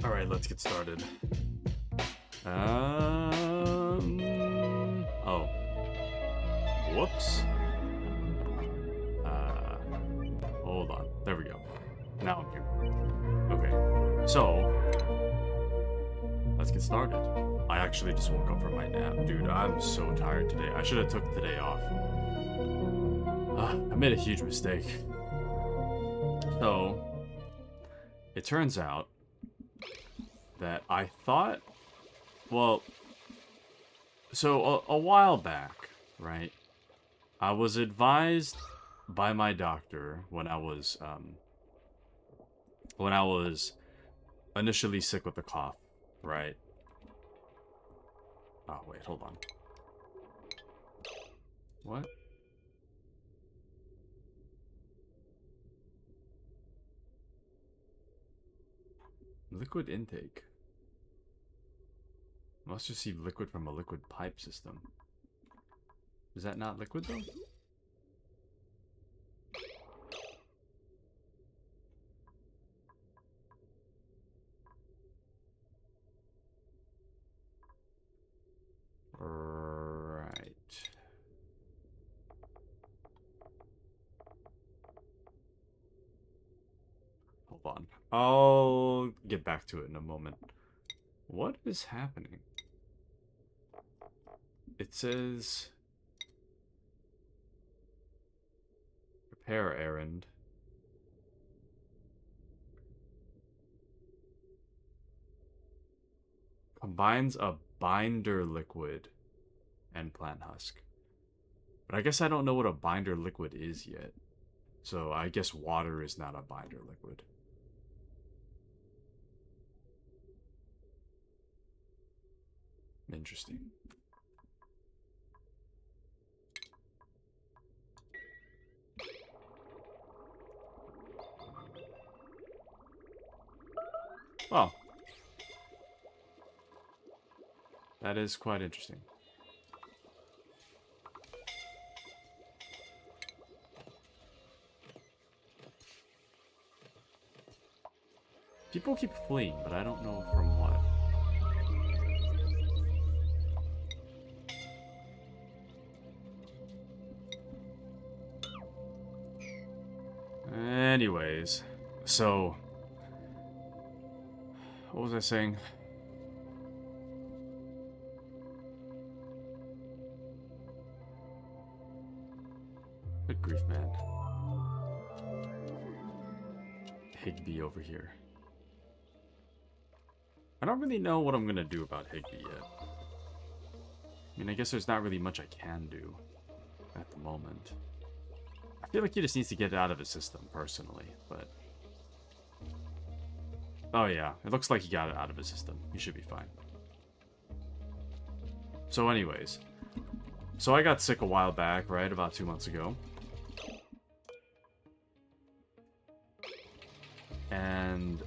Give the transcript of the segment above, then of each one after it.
Alright, let's get started. Oh. Whoops. Hold on. There we go. Now I'm here. Okay. So, let's get started. I actually just woke up from my nap. Dude, I'm so tired today. I should have took today off. I made a huge mistake. So, it turns out that I thought, well, so a while back, right, I was advised by my doctor when I was initially sick with the cough, right? Oh, wait, hold on. What? Liquid intake. Must receive liquid from a liquid pipe system. Is that not liquid though? Right. Hold on. I'll get back to it in a moment. What is happening? It says repair errand. Combines a binder liquid and plant husk. But I guess I don't know what a binder liquid is yet. So I guess water is not a binder liquid. Interesting. Well, that is quite interesting. People keep fleeing, but I don't know from what. Anyways, so what was I saying? Good grief, man. Higby over here. I don't really know what I'm gonna do about Higby yet. I mean, I guess there's not really much I can do at the moment. I feel like he just needs to get it out of his system, personally, but... Oh yeah, it looks like he got it out of his system. He should be fine. So anyways. So I got sick a while back, right? About 2 months ago. And...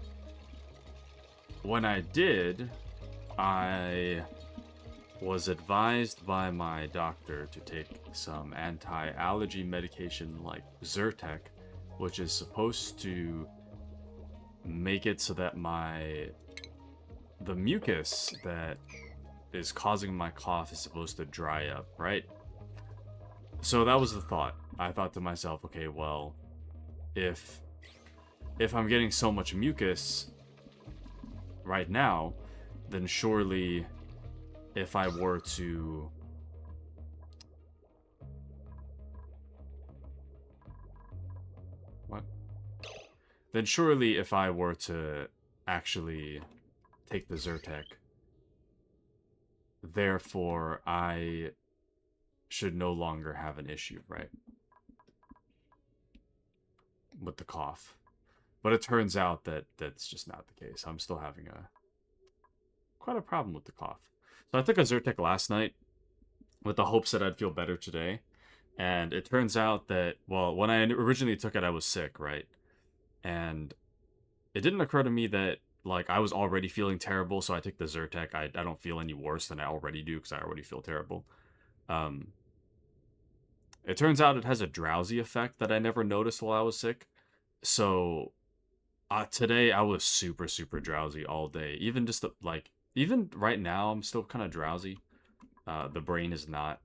when I did, I was advised by my doctor to take some anti-allergy medication like Zyrtec, which is supposed to make it so that the mucus that is causing my cough is supposed to dry up, right? So that was the thought. I thought to myself, okay, well, if I'm getting so much mucus right now, then surely if I were to then surely if I were to actually take the Zyrtec, therefore I should no longer have an issue, right? With the cough. But it turns out that that's just not the case. I'm still having quite a problem with the cough. So I took a Zyrtec last night with the hopes that I'd feel better today. And it turns out that, well, when I originally took it, I was sick, right? And it didn't occur to me that, like, I was already feeling terrible, so I took the Zyrtec. I don't feel any worse than I already do because I already feel terrible. It turns out it has a drowsy effect that I never noticed while I was sick. So Today I was super, super drowsy all day. Even just like, even right now, I'm still kind of drowsy. The brain is not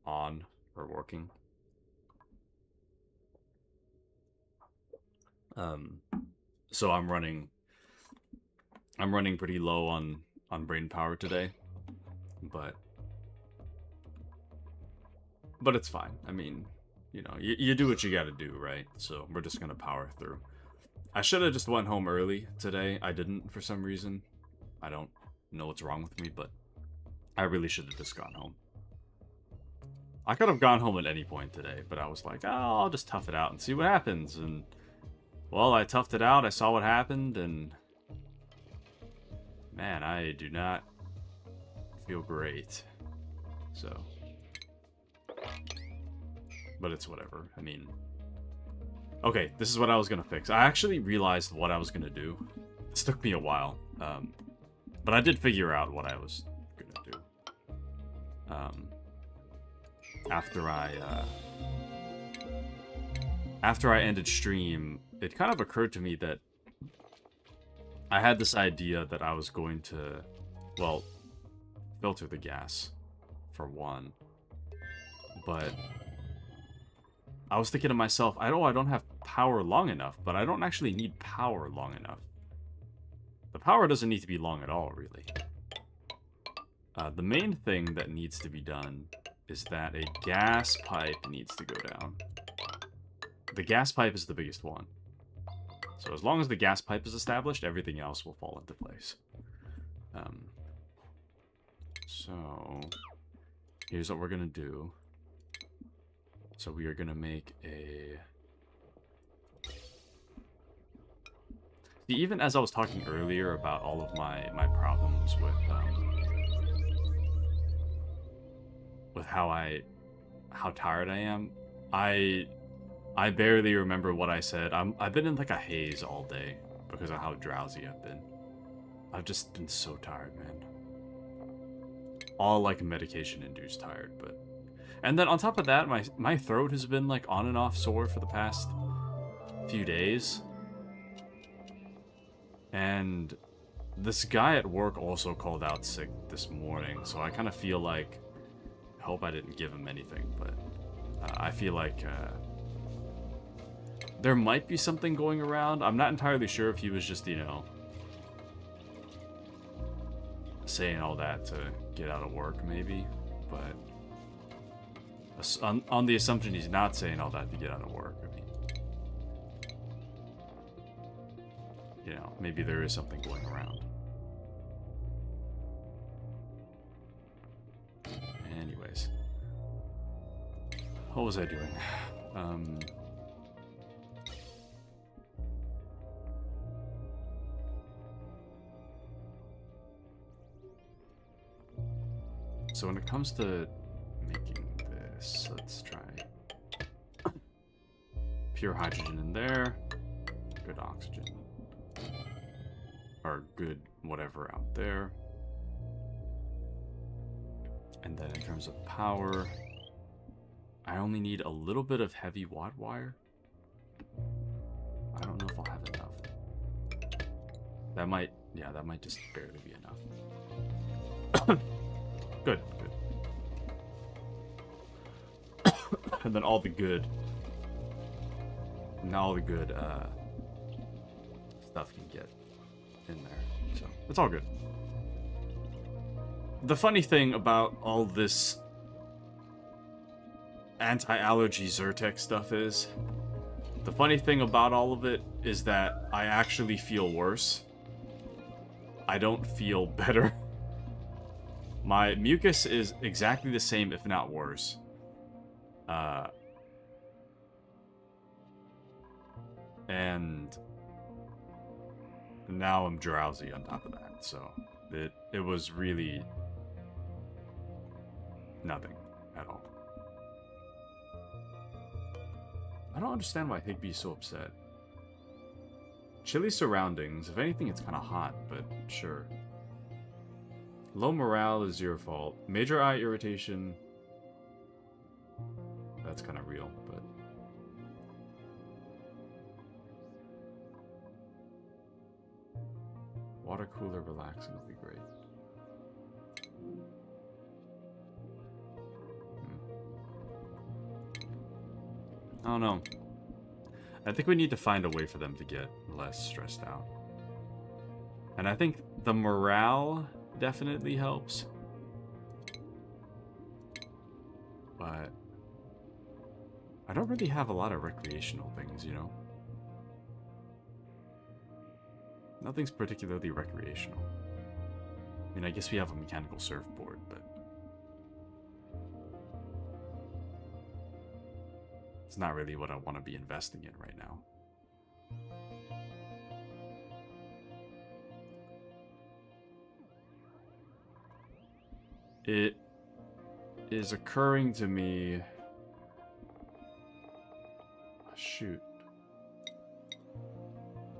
on or working. Um, so I'm running pretty low on brain power today, but it's fine. I mean, you know, you do what you got to do, right? So we're just gonna power through. I should have just went home early today. I didn't for some reason. I don't know what's wrong with me, but I really should have just gone home. I could have gone home at any point today, but I was like, oh, I'll just tough it out and see what happens. And, well, I toughed it out. I saw what happened, and man, I do not feel great. So, but it's whatever. I mean, okay, this is what I was going to fix. I actually realized what I was going to do. This took me a while, but I did figure out what I was going to do. After I ended stream, it kind of occurred to me that I had this idea that I was going to, well, filter the gas, for one. But I was thinking to myself, I don't have power long enough, but I don't actually need power long enough. The power doesn't need to be long at all, really. The main thing that needs to be done is that a gas pipe needs to go down. The gas pipe is the biggest one. So as long as the gas pipe is established, everything else will fall into place. So here's what we're gonna do. So we are gonna make a... See, even as I was talking earlier about all of my problems with how tired I am, I barely remember what I said. I've been in like a haze all day because of how drowsy I've been. I've just been so tired, man. All like medication induced tired, but... And then on top of that, my throat has been like on and off sore for the past few days. And this guy at work also called out sick this morning, so I kind of feel like... I hope I didn't give him anything, but I feel like there might be something going around. I'm not entirely sure if he was just, you know, saying all that to get out of work, maybe, but on the assumption he's not saying all that to get out of work, I mean, you know, maybe there is something going around. Anyways, what was I doing? So when it comes to making this, let's try pure hydrogen in there, good oxygen, or good whatever out there. And then in terms of power, I only need a little bit of heavy watt wire. I don't know if I'll have enough. That might just barely be enough. Good, good. And then all the good stuff can get in there. So, it's all good. The funny thing about all this anti-allergy Zyrtec stuff is, the funny thing about all of it is that I actually feel worse. I don't feel better. My mucus is exactly the same, if not worse. And now I'm drowsy on top of that, so it was really nothing at all. I don't understand why Higby's so upset. Chilly surroundings. If anything, it's kind of hot, but sure. Low morale is your fault. Major eye irritation. That's kind of real, but... Water cooler relaxing would be great. I don't know. I think we need to find a way for them to get less stressed out. And I think the morale definitely helps. But I don't really have a lot of recreational things, you know? Nothing's particularly recreational. I mean, I guess we have a mechanical surfboard, but it's not really what I want to be investing in right now. It is occurring to me... Shoot.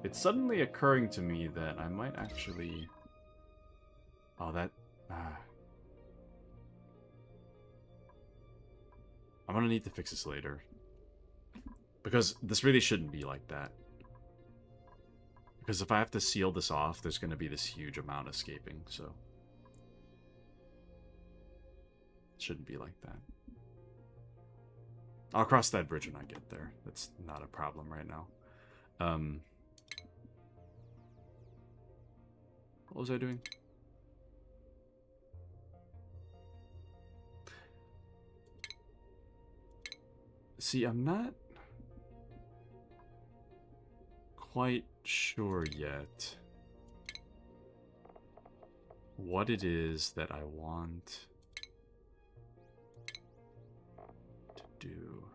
It's suddenly occurring to me that I might actually... Oh, that... I'm gonna need to fix this later. Because this really shouldn't be like that. Because if I have to seal this off, there's gonna be this huge amount escaping, so... It shouldn't be like that. I'll cross that bridge when I get there. That's not a problem right now. What was I doing? See, I'm not quite sure yet what it is that I want to do.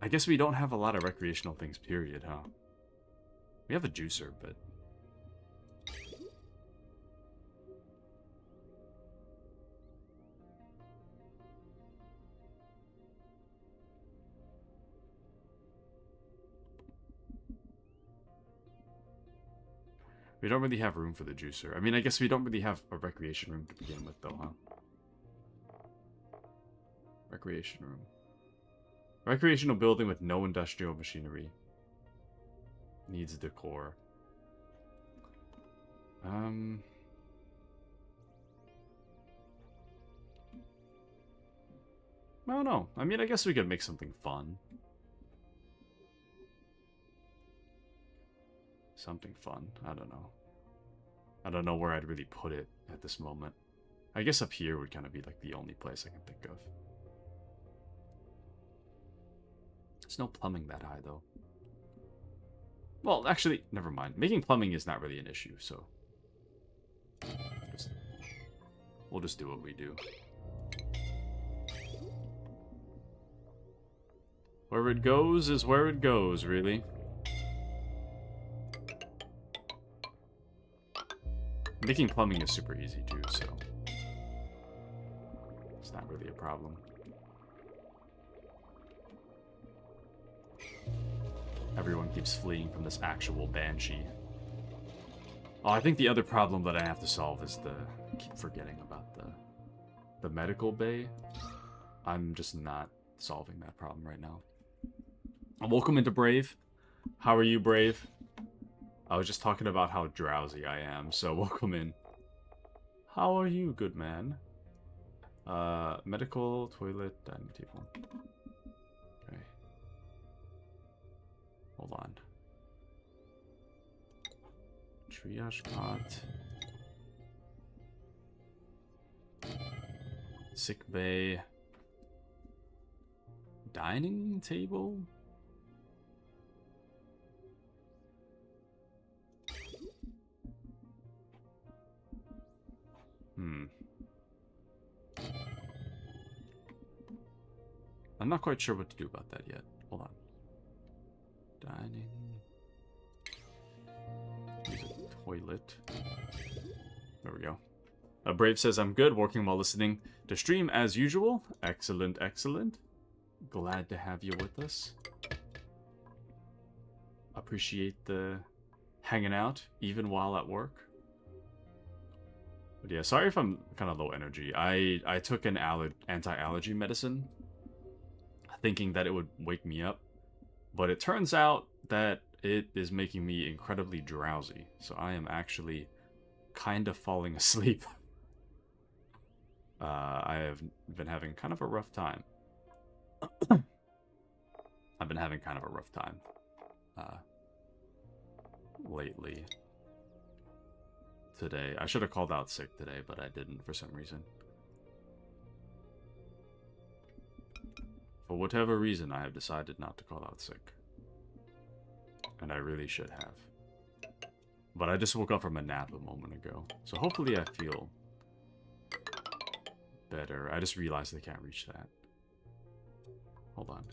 I guess we don't have a lot of recreational things, period, huh? We have a juicer, but... We don't really have room for the juicer. I mean, I guess we don't really have a recreation room to begin with, though, huh? Recreation room. Recreational building with no industrial machinery. Needs decor. I don't know. I mean, I guess we could make something fun. Something fun. I don't know. I don't know where I'd really put it at this moment. I guess up here would kind of be like the only place I can think of. There's no plumbing that high, though. Well, actually, never mind. Making plumbing is not really an issue, so... We'll just do what we do. Where it goes is where it goes, really. Making plumbing is super easy, too, so... It's not really a problem. Everyone keeps fleeing from this actual banshee. Oh, I think the other problem that I have to solve is the... I keep forgetting about the medical bay. I'm just not solving that problem right now. Welcome into Brave. How are you, Brave? I was just talking about how drowsy I am, so welcome in. How are you, good man? Medical, toilet, dining table. Okay. Hold on. Triage cot. Sick bay. Dining table? I'm not quite sure what to do about that yet. Hold on. Dining. Use a toilet. There we go. Brave says, I'm good, working while listening to stream as usual. Excellent, excellent. Glad to have you with us. Appreciate the hanging out, even while at work. But yeah, sorry if I'm kind of low energy. I took an anti-allergy medicine, thinking that it would wake me up. But it turns out that it is making me incredibly drowsy. So I am actually kind of falling asleep. I have been having kind of a rough time. I've been having kind of a rough time lately. Today. I should have called out sick today, but I didn't for some reason. For whatever reason, I have decided not to call out sick. And I really should have. But I just woke up from a nap a moment ago. So hopefully I feel better. I just realized I can't reach that. Hold on.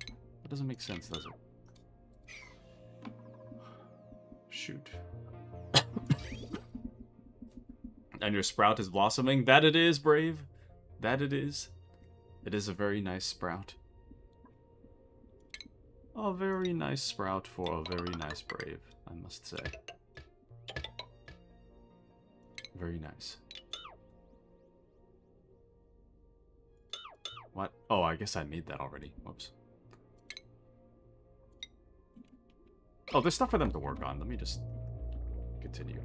That doesn't make sense, does it? Shoot. And your sprout is blossoming? That it is, Brave. That it is. It is a very nice sprout. A very nice sprout for a very nice Brave, I must say. Very nice. What? Oh, I guess I made that already. Whoops. Oh, there's stuff for them to work on. Let me just continue.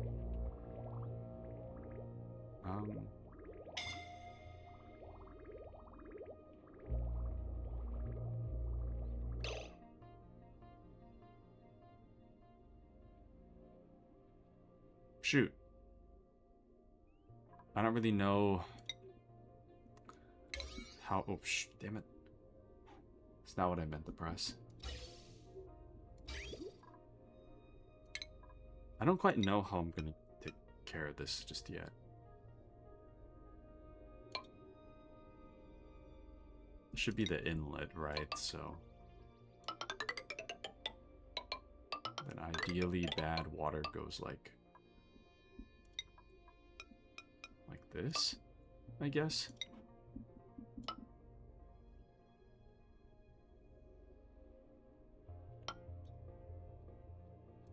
Shoot. I don't really know how... Oh, damn it. That's not what I meant to press. I don't quite know how I'm gonna take care of this just yet. This should be the inlet, right? So... then ideally bad water goes like this, I guess.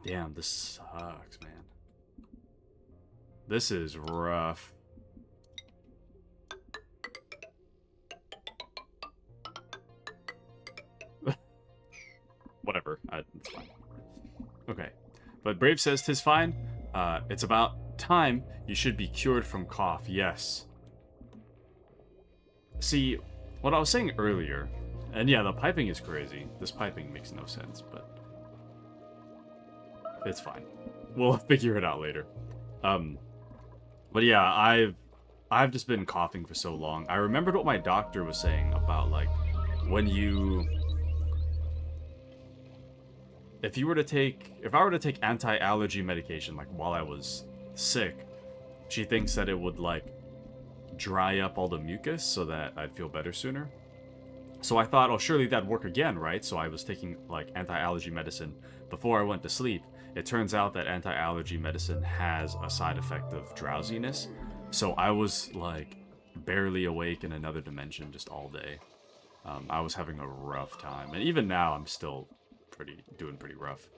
Damn, this sucks, man. This is rough. Whatever, it's fine. Okay, but Brave says 'tis fine. It's about time you should be cured from cough. Yes. See, what I was saying earlier, and yeah, the piping is crazy. This piping makes no sense, but it's fine. We'll figure it out later. But yeah, I've just been coughing for so long. I remembered what my doctor was saying about like when you... if I were to take anti-allergy medication like while I was sick, she thinks that it would like dry up all the mucus so that I'd feel better sooner. So I thought, oh, surely that'd work again, right? So I was taking like anti-allergy medicine before I went to sleep. It turns out that anti-allergy medicine has a side effect of drowsiness. So I was like barely awake in another dimension just all day. I was having a rough time, and even now I'm still doing pretty rough.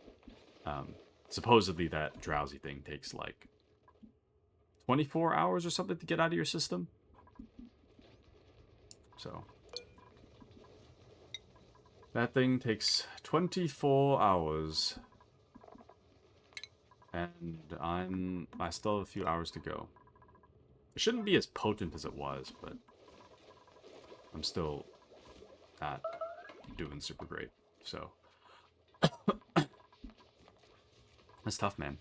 Supposedly that drowsy thing takes like 24 hours or something to get out of your system. So that thing takes 24 hours. And I still have a few hours to go. It shouldn't be as potent as it was, but I'm still not doing super great. So that's tough, man.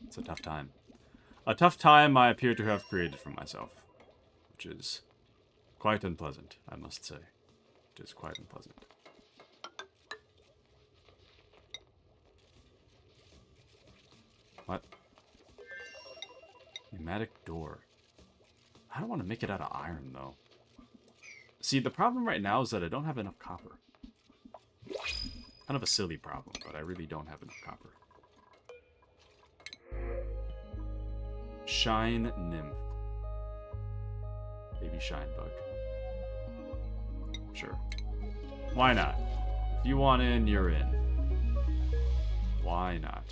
It's a tough time. A tough time I appear to have created for myself, which is quite unpleasant, I must say. It is quite unpleasant. What? Pneumatic door. I don't want to make it out of iron, though. See, the problem right now is that I don't have enough copper. Kind of a silly problem, but I really don't have enough copper. Shine Nymph. Baby Shine Bug. Sure. Why not? If you want in, you're in. Why not?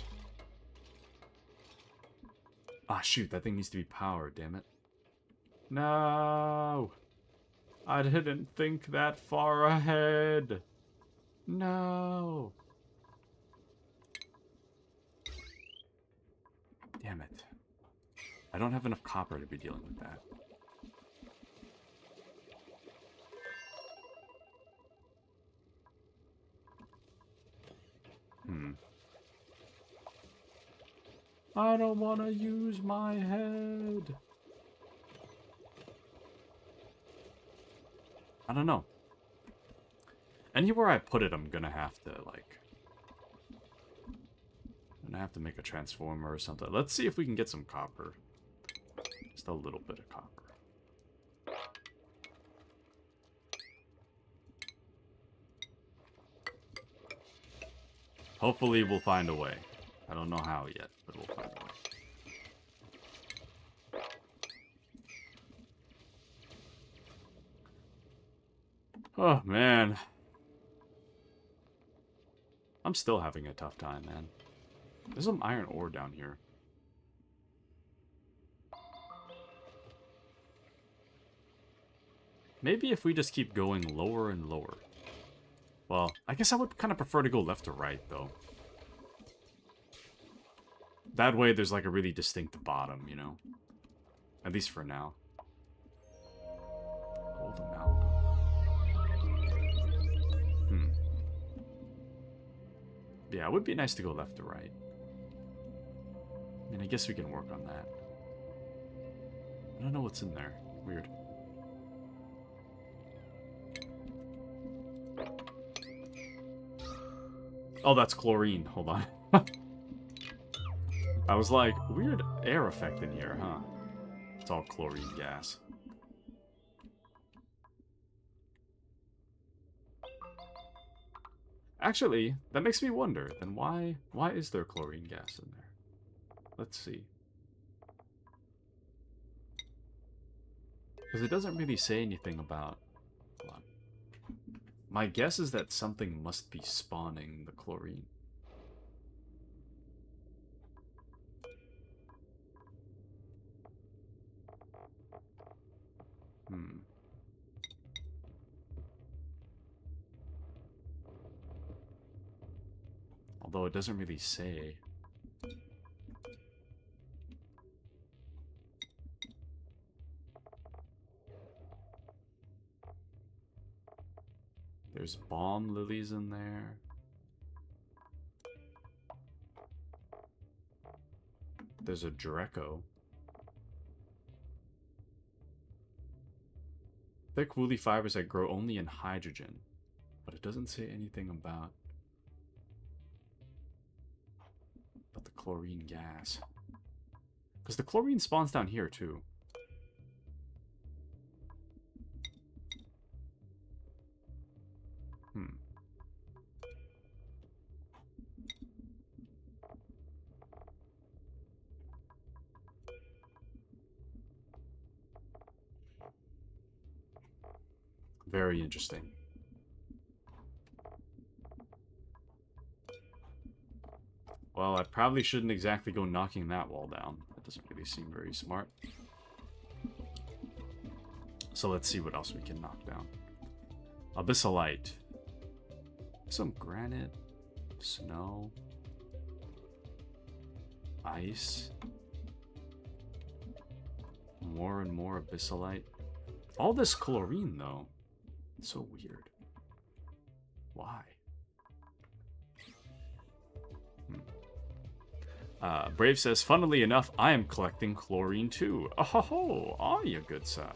Ah, shoot, that thing needs to be powered, damn it. No! I didn't think that far ahead. No! Damn it. I don't have enough copper to be dealing with that. I don't want to use my head. I don't know. Anywhere I put it, I'm gonna have to, like... I'm gonna have to make a transformer or something. Let's see if we can get some copper. Just a little bit of copper. Hopefully we'll find a way. I don't know how yet, but we'll find a way. Oh, man. I'm still having a tough time, man. There's some iron ore down here. Maybe if we just keep going lower and lower. Well, I guess I would kind of prefer to go left to right, though. That way there's like a really distinct bottom, you know? At least for now. Gold amalgam. Yeah, it would be nice to go left to right. I mean, I guess we can work on that. I don't know what's in there. Weird. Oh, that's chlorine. Hold on. I was like, weird air effect in here, huh? It's all chlorine gas. Actually, that makes me wonder, then why is there chlorine gas in there? Let's see. Because it doesn't really say anything about... Hold on. My guess is that something must be spawning the chlorine. Although it doesn't really say. There's balm lilies in there. There's a Draco. Thick woolly fibers that grow only in hydrogen. But it doesn't say anything about the chlorine gas. Because the chlorine spawns down here too. Very interesting. Well, I probably shouldn't exactly go knocking that wall down. That doesn't really seem very smart. So let's see what else we can knock down. Abyssalite. Some granite. Snow. Ice. More and more abyssalite. All this chlorine, though. It's so weird. Why? Brave says, funnily enough, I am collecting chlorine too. Oh ho ho, are you, good sir?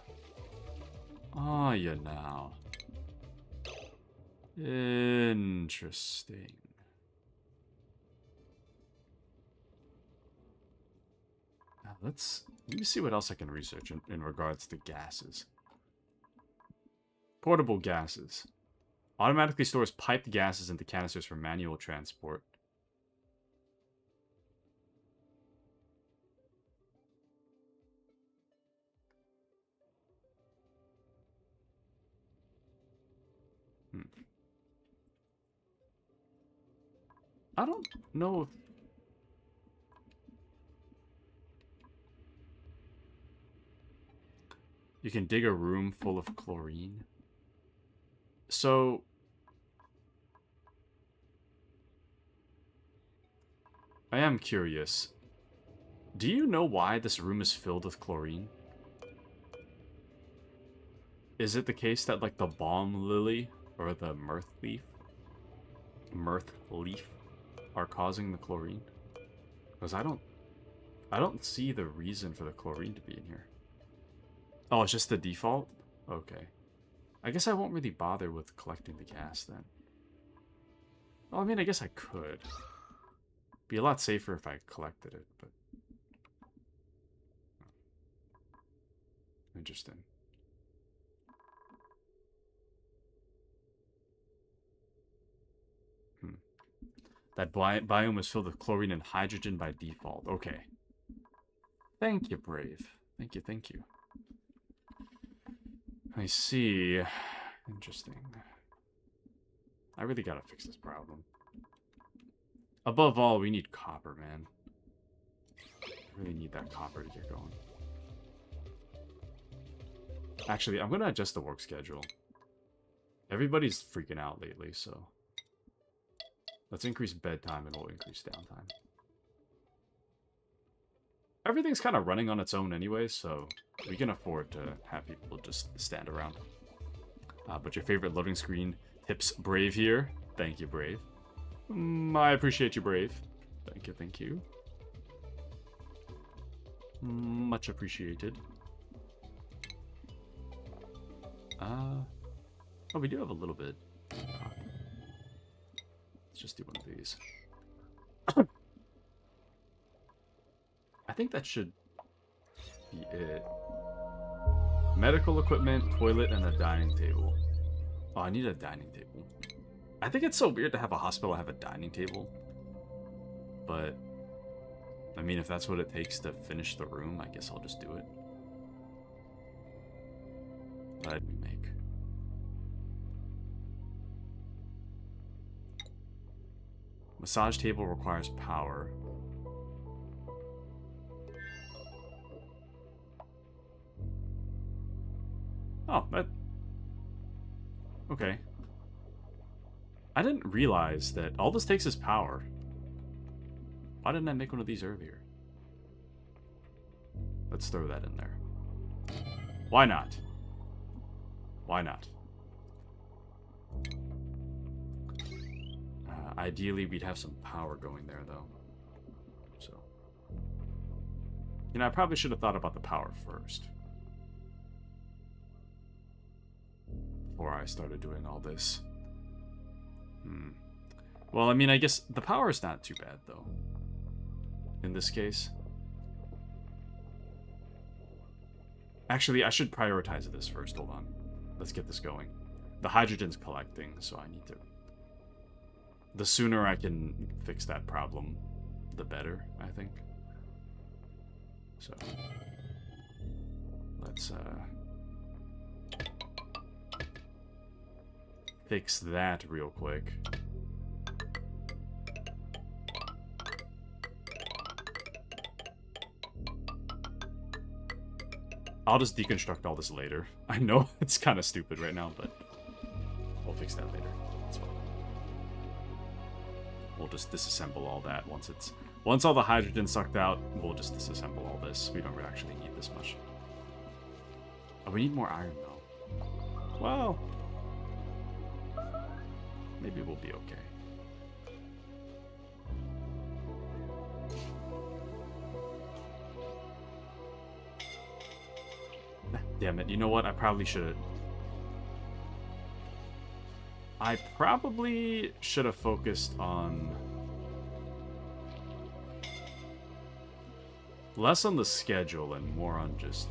Are you now? Interesting. Now let me see what else I can research in regards to gases. Portable gases. Automatically stores piped gases into canisters for manual transport. I don't know if... You can dig a room full of chlorine. So... I am curious. Do you know why this room is filled with chlorine? Is it the case that, like, the balm lily or the mirth leaf are causing the chlorine? Because I don't see the reason for the chlorine to be in here. Oh, it's just the default? Okay. I guess I won't really bother with collecting the gas then. Well, I mean, I guess I could. Be a lot safer if I collected it, but... Interesting. That biome is filled with chlorine and hydrogen by default. Okay. Thank you, Brave. Thank you, thank you. I see. Interesting. I really gotta fix this problem. Above all, we need copper, man. I really need that copper to get going. Actually, I'm gonna adjust the work schedule. Everybody's freaking out lately, so... Let's increase bedtime and we'll increase downtime. Everything's kind of running on its own anyway, so we can afford to have people just stand around. But your favorite loading screen tips Brave here. Thank you, Brave. I appreciate you, Brave. Thank you, thank you. Much appreciated. Oh, we do have a little bit. Let's just do one of these. I think that should be it. Medical equipment, toilet, and a dining table. Oh, I need a dining table. I think it's so weird to have a hospital have a dining table. But, I mean, if that's what it takes to finish the room, I guess I'll just do it. Let me make. Massage table requires power. Oh, that... Okay. I didn't realize that all this takes is power. Why didn't I make one of these earlier? Let's throw that in there. Why not? Why not? Ideally, we'd have some power going there, though. So... You know, I probably should have thought about the power first. Before I started doing all this. Well, I mean, I guess the power is not too bad, though. In this case. Actually, I should prioritize this first. Hold on. Let's get this going. The hydrogen's collecting, so I need to... The sooner I can fix that problem, the better, I think. So... Let's, fix that real quick. I'll just deconstruct all this later. I know it's kind of stupid right now, but we'll fix that later. It's fine. We'll just disassemble all that once all the hydrogen's sucked out, we'll just disassemble all this. We don't actually need this much. Oh, we need more iron though. Well, maybe we'll be okay. Damn it, you know what? I probably should have focused on... less on the schedule and more on just...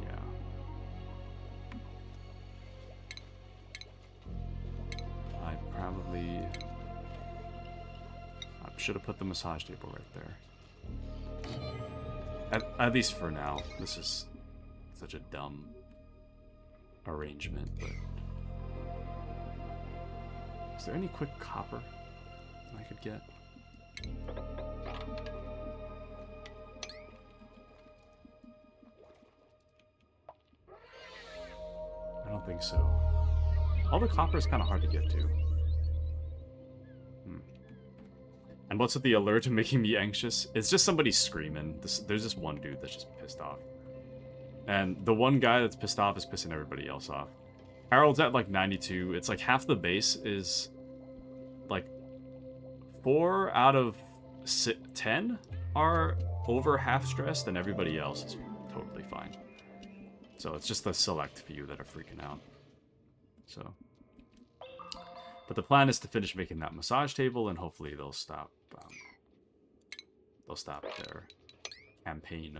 Yeah. I should have put the massage table right there. At least for now. This is... such a dumb arrangement, but... Is there any quick copper I could get? I don't think so. All the copper is kind of hard to get to. I And what's with the alert and making me anxious? It's just somebody screaming. There's this one dude that's just pissed off. And the one guy that's pissed off is pissing everybody else off. Harold's at like 92. It's like half the base is like 4 out of 10 are over half stressed, and everybody else is totally fine. So it's just the select few that are freaking out. So, but the plan is to finish making that massage table, and hopefully they'll stop. They'll stop their campaign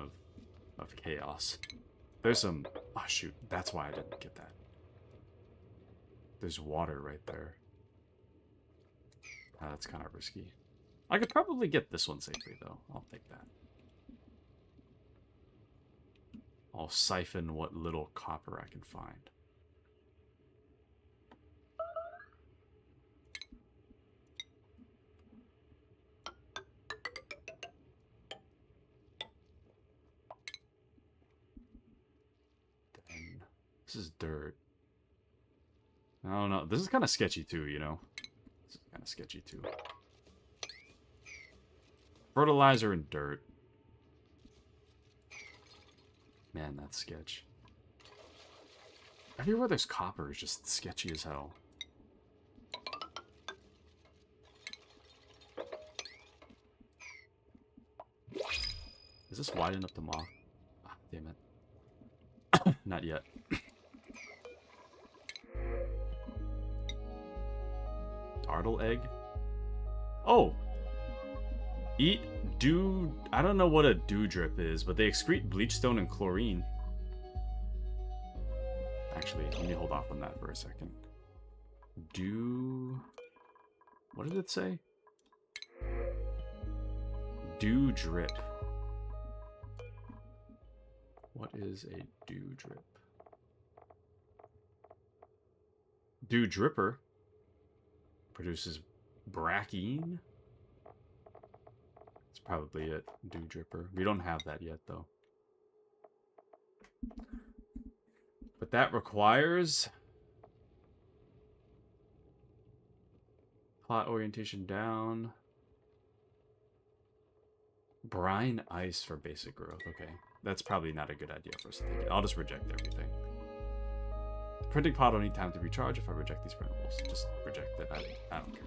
of chaos. There's some. Oh shoot! That's why I didn't get that. There's water right there. That's kind of risky. I could probably get this one safely, though. I'll take that. I'll siphon what little copper I can find. Dang. This is dirt. I don't know. This is kind of sketchy, too, you know? This is kind of sketchy, too. Fertilizer and dirt. Man, that's sketch. Everywhere there's copper is just sketchy as hell. Is this wide enough to mock? Ah, damn it. Not yet. Dartle egg? Oh! Eat dew... I don't know what a dew drip is, but they excrete bleachstone and chlorine. Actually, let me hold off on that for a second. Dew... What did it say? Dew drip. What is a dew drip? Dew dripper produces brackine. That's probably it. Dew dripper. We don't have that yet, though. But that requires plot orientation down. Brine ice for basic growth. Okay. That's probably not a good idea for us to take it. I'll just reject everything. The printing pod will need time to recharge if I reject these printables. Just reject it. I don't care.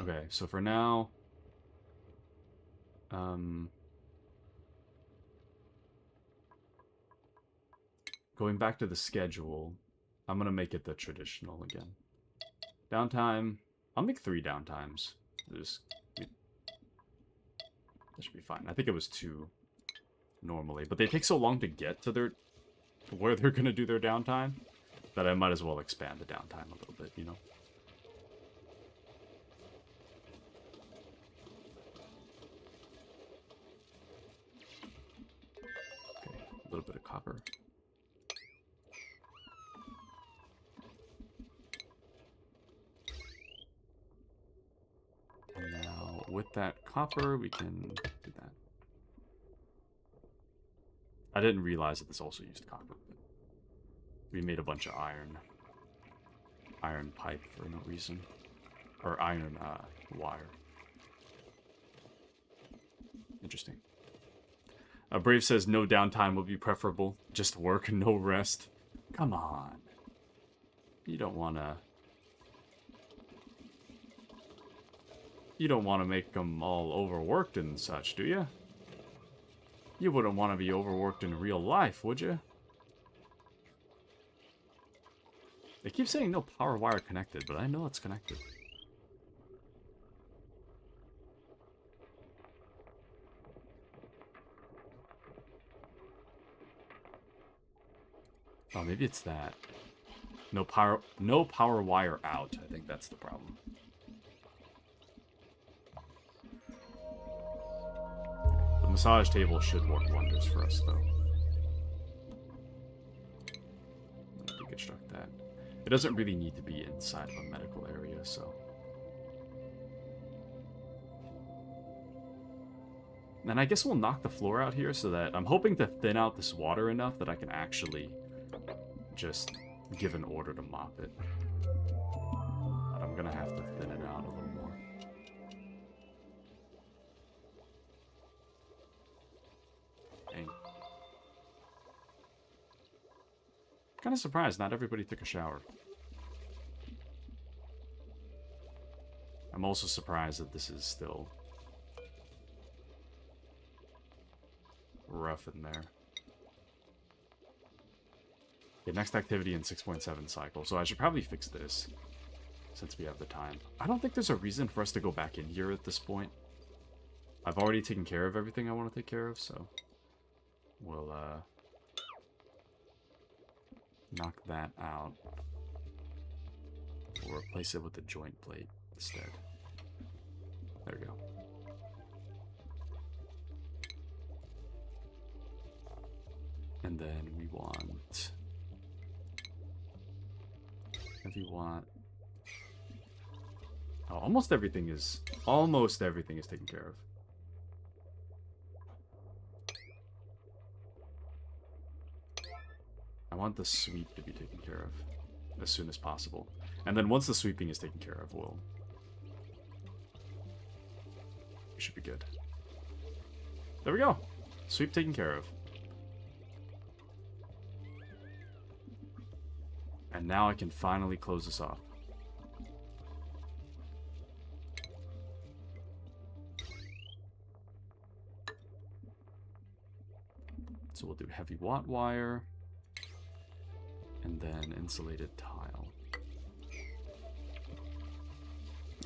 Okay, so for now... going back to the schedule, I'm going to make it the traditional again. Downtime. I'll make 3 downtimes. That should be fine. I think it was 2 normally, but they take so long to get to where they're going to do their downtime that I might as well expand the downtime a little bit, you know? Okay, a little bit of copper. And now, with that copper, we can do that. I didn't realize that this also used copper. But we made a bunch of iron pipe for no reason. Or iron wire. Interesting. Brave says no downtime would be preferable. Just work and no rest. Come on. You don't want to... You don't want to make them all overworked and such, do you? You wouldn't want to be overworked in real life, would you? They keep saying no power wire connected, but I know it's connected. Oh, maybe it's that. No power wire out. I think that's the problem. The massage table should work wonders for us, though. Deconstruct that. It doesn't really need to be inside of a medical area, so. And I guess we'll knock the floor out here so that I'm hoping to thin out this water enough that I can actually just give an order to mop it. But I'm gonna have to thin it out a little more. Dang. Kind of surprised not everybody took a shower. I'm also surprised that this is still rough in there. Okay, next activity in 6.7 cycle. So I should probably fix this since we have the time. I don't think there's a reason for us to go back in here at this point. I've already taken care of everything I want to take care of, so we'll knock that out. We'll replace it with a joint plate instead. There we go. And then we want... Oh, almost everything is taken care of. I want the sweep to be taken care of as soon as possible. And then once the sweeping is taken care of, we should be good. There we go. Sweep taken care of. And now I can finally close this off. So we'll do heavy watt wire. And then insulated tile.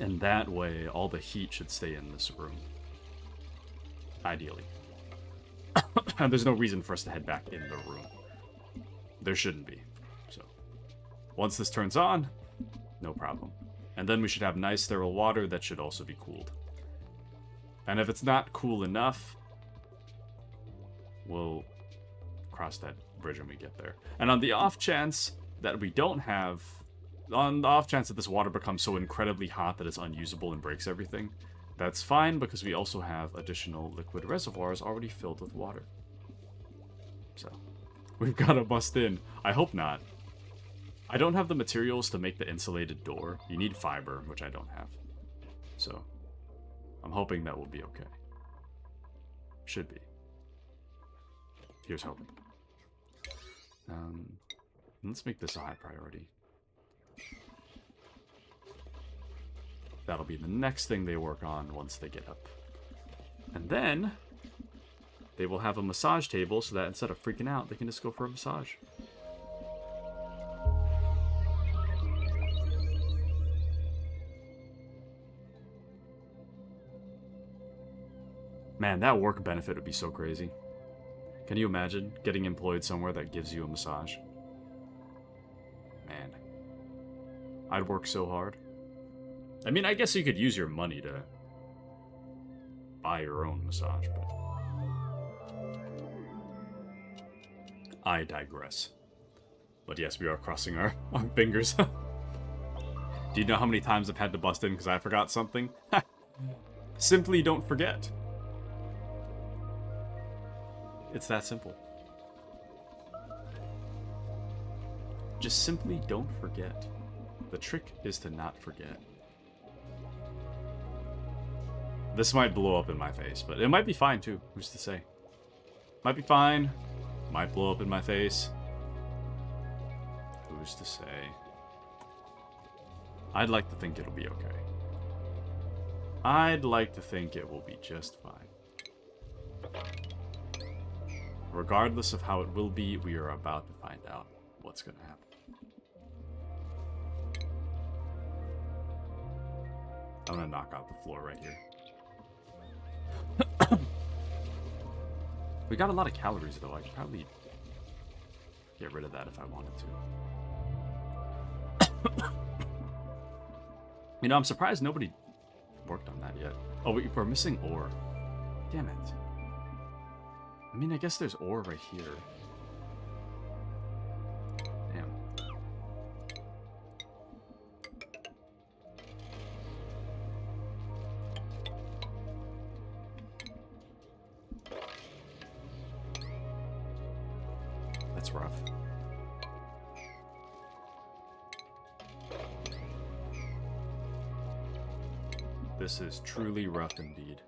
And that way, all the heat should stay in this room. Ideally. And there's no reason for us to head back in the room. There shouldn't be. So, once this turns on, no problem. And then we should have nice sterile water that should also be cooled. And if it's not cool enough, we'll cross that bridge when we get there. And on the off chance that we don't have... On the off chance that this water becomes so incredibly hot that it's unusable and breaks everything, that's fine because we also have additional liquid reservoirs already filled with water. So, we've got to bust in. I hope not. I don't have the materials to make the insulated door. You need fiber, which I don't have. So, I'm hoping that will be okay. Should be. Here's hoping. Let's make this a high priority. That'll be the next thing they work on once they get up. And then they will have a massage table so that instead of freaking out, they can just go for a massage. Man, that work benefit would be so crazy. Can you imagine getting employed somewhere that gives you a massage? Man. I'd work so hard. I mean, I guess you could use your money to buy your own massage, but... I digress. But yes, we are crossing our fingers. Do you know how many times I've had to bust in because I forgot something? Simply don't forget. It's that simple. Just simply don't forget. The trick is to not forget. This might blow up in my face, but it might be fine too. Who's to say? Might be fine. Might blow up in my face. Who's to say? I'd like to think it'll be okay. I'd like to think it will be just fine. Regardless of how it will be, we are about to find out what's going to happen. I'm going to knock out the floor right here. We got a lot of calories, though. I could probably get rid of that if I wanted to. You know, I'm surprised nobody worked on that yet. Oh, we're missing ore. Damn it. I mean, I guess there's ore right here. Damn. That's rough. This is truly rough indeed.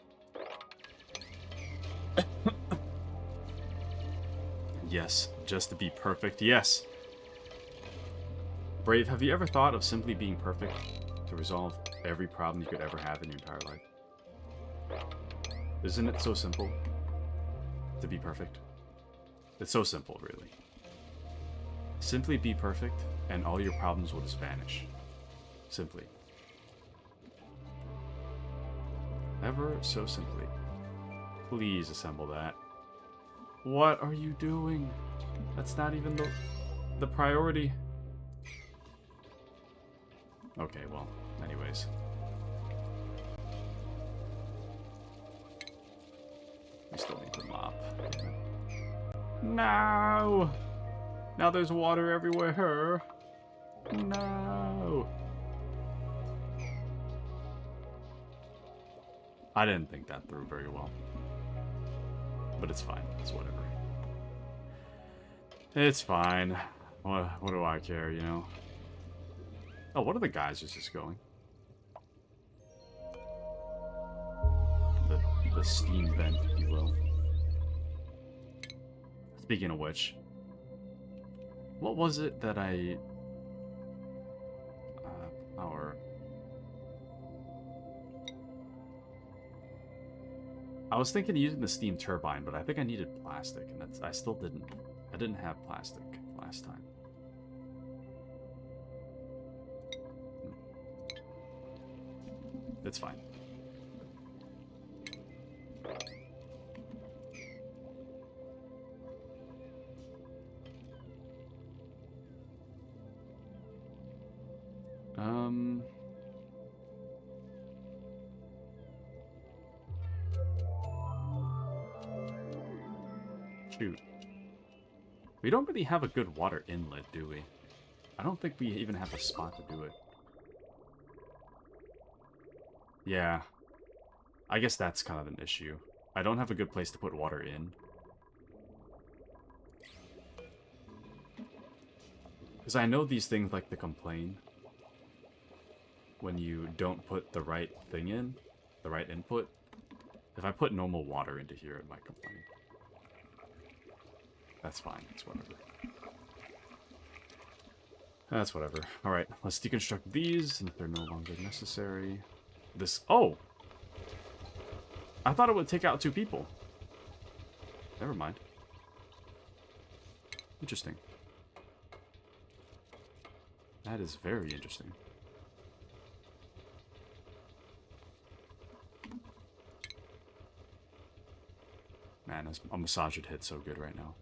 Yes, just to be perfect. Yes. Brave, have you ever thought of simply being perfect to resolve every problem you could ever have in your entire life? Isn't it so simple to be perfect? It's so simple, really. Simply be perfect, and all your problems will just vanish. Simply. Ever so simply. Please assemble that. What are you doing? That's not even the priority. Okay, well, anyways. We still need to mop. No! Now there's water everywhere. No! I didn't think that through very well. But it's fine. It's whatever. It's fine. What do I care, you know? Oh, what are the geysers just going? The steam vent, if you will. Speaking of which, what was it that I... power... I was thinking of using the steam turbine, but I think I needed plastic, and I still didn't. I didn't have plastic last time. It's fine. Shoot. We don't really have a good water inlet, do we? I don't think we even have a spot to do it. Yeah. I guess that's kind of an issue. I don't have a good place to put water in. Because I know these things like to complain when you don't put the right thing in, the right input. If I put normal water into here, it might complain. That's fine. It's whatever. That's whatever. Alright, let's deconstruct these, and if they're no longer necessary. This... Oh! I thought it would take out 2 people. Never mind. Interesting. That is very interesting. Man, a massage would hit so good right now.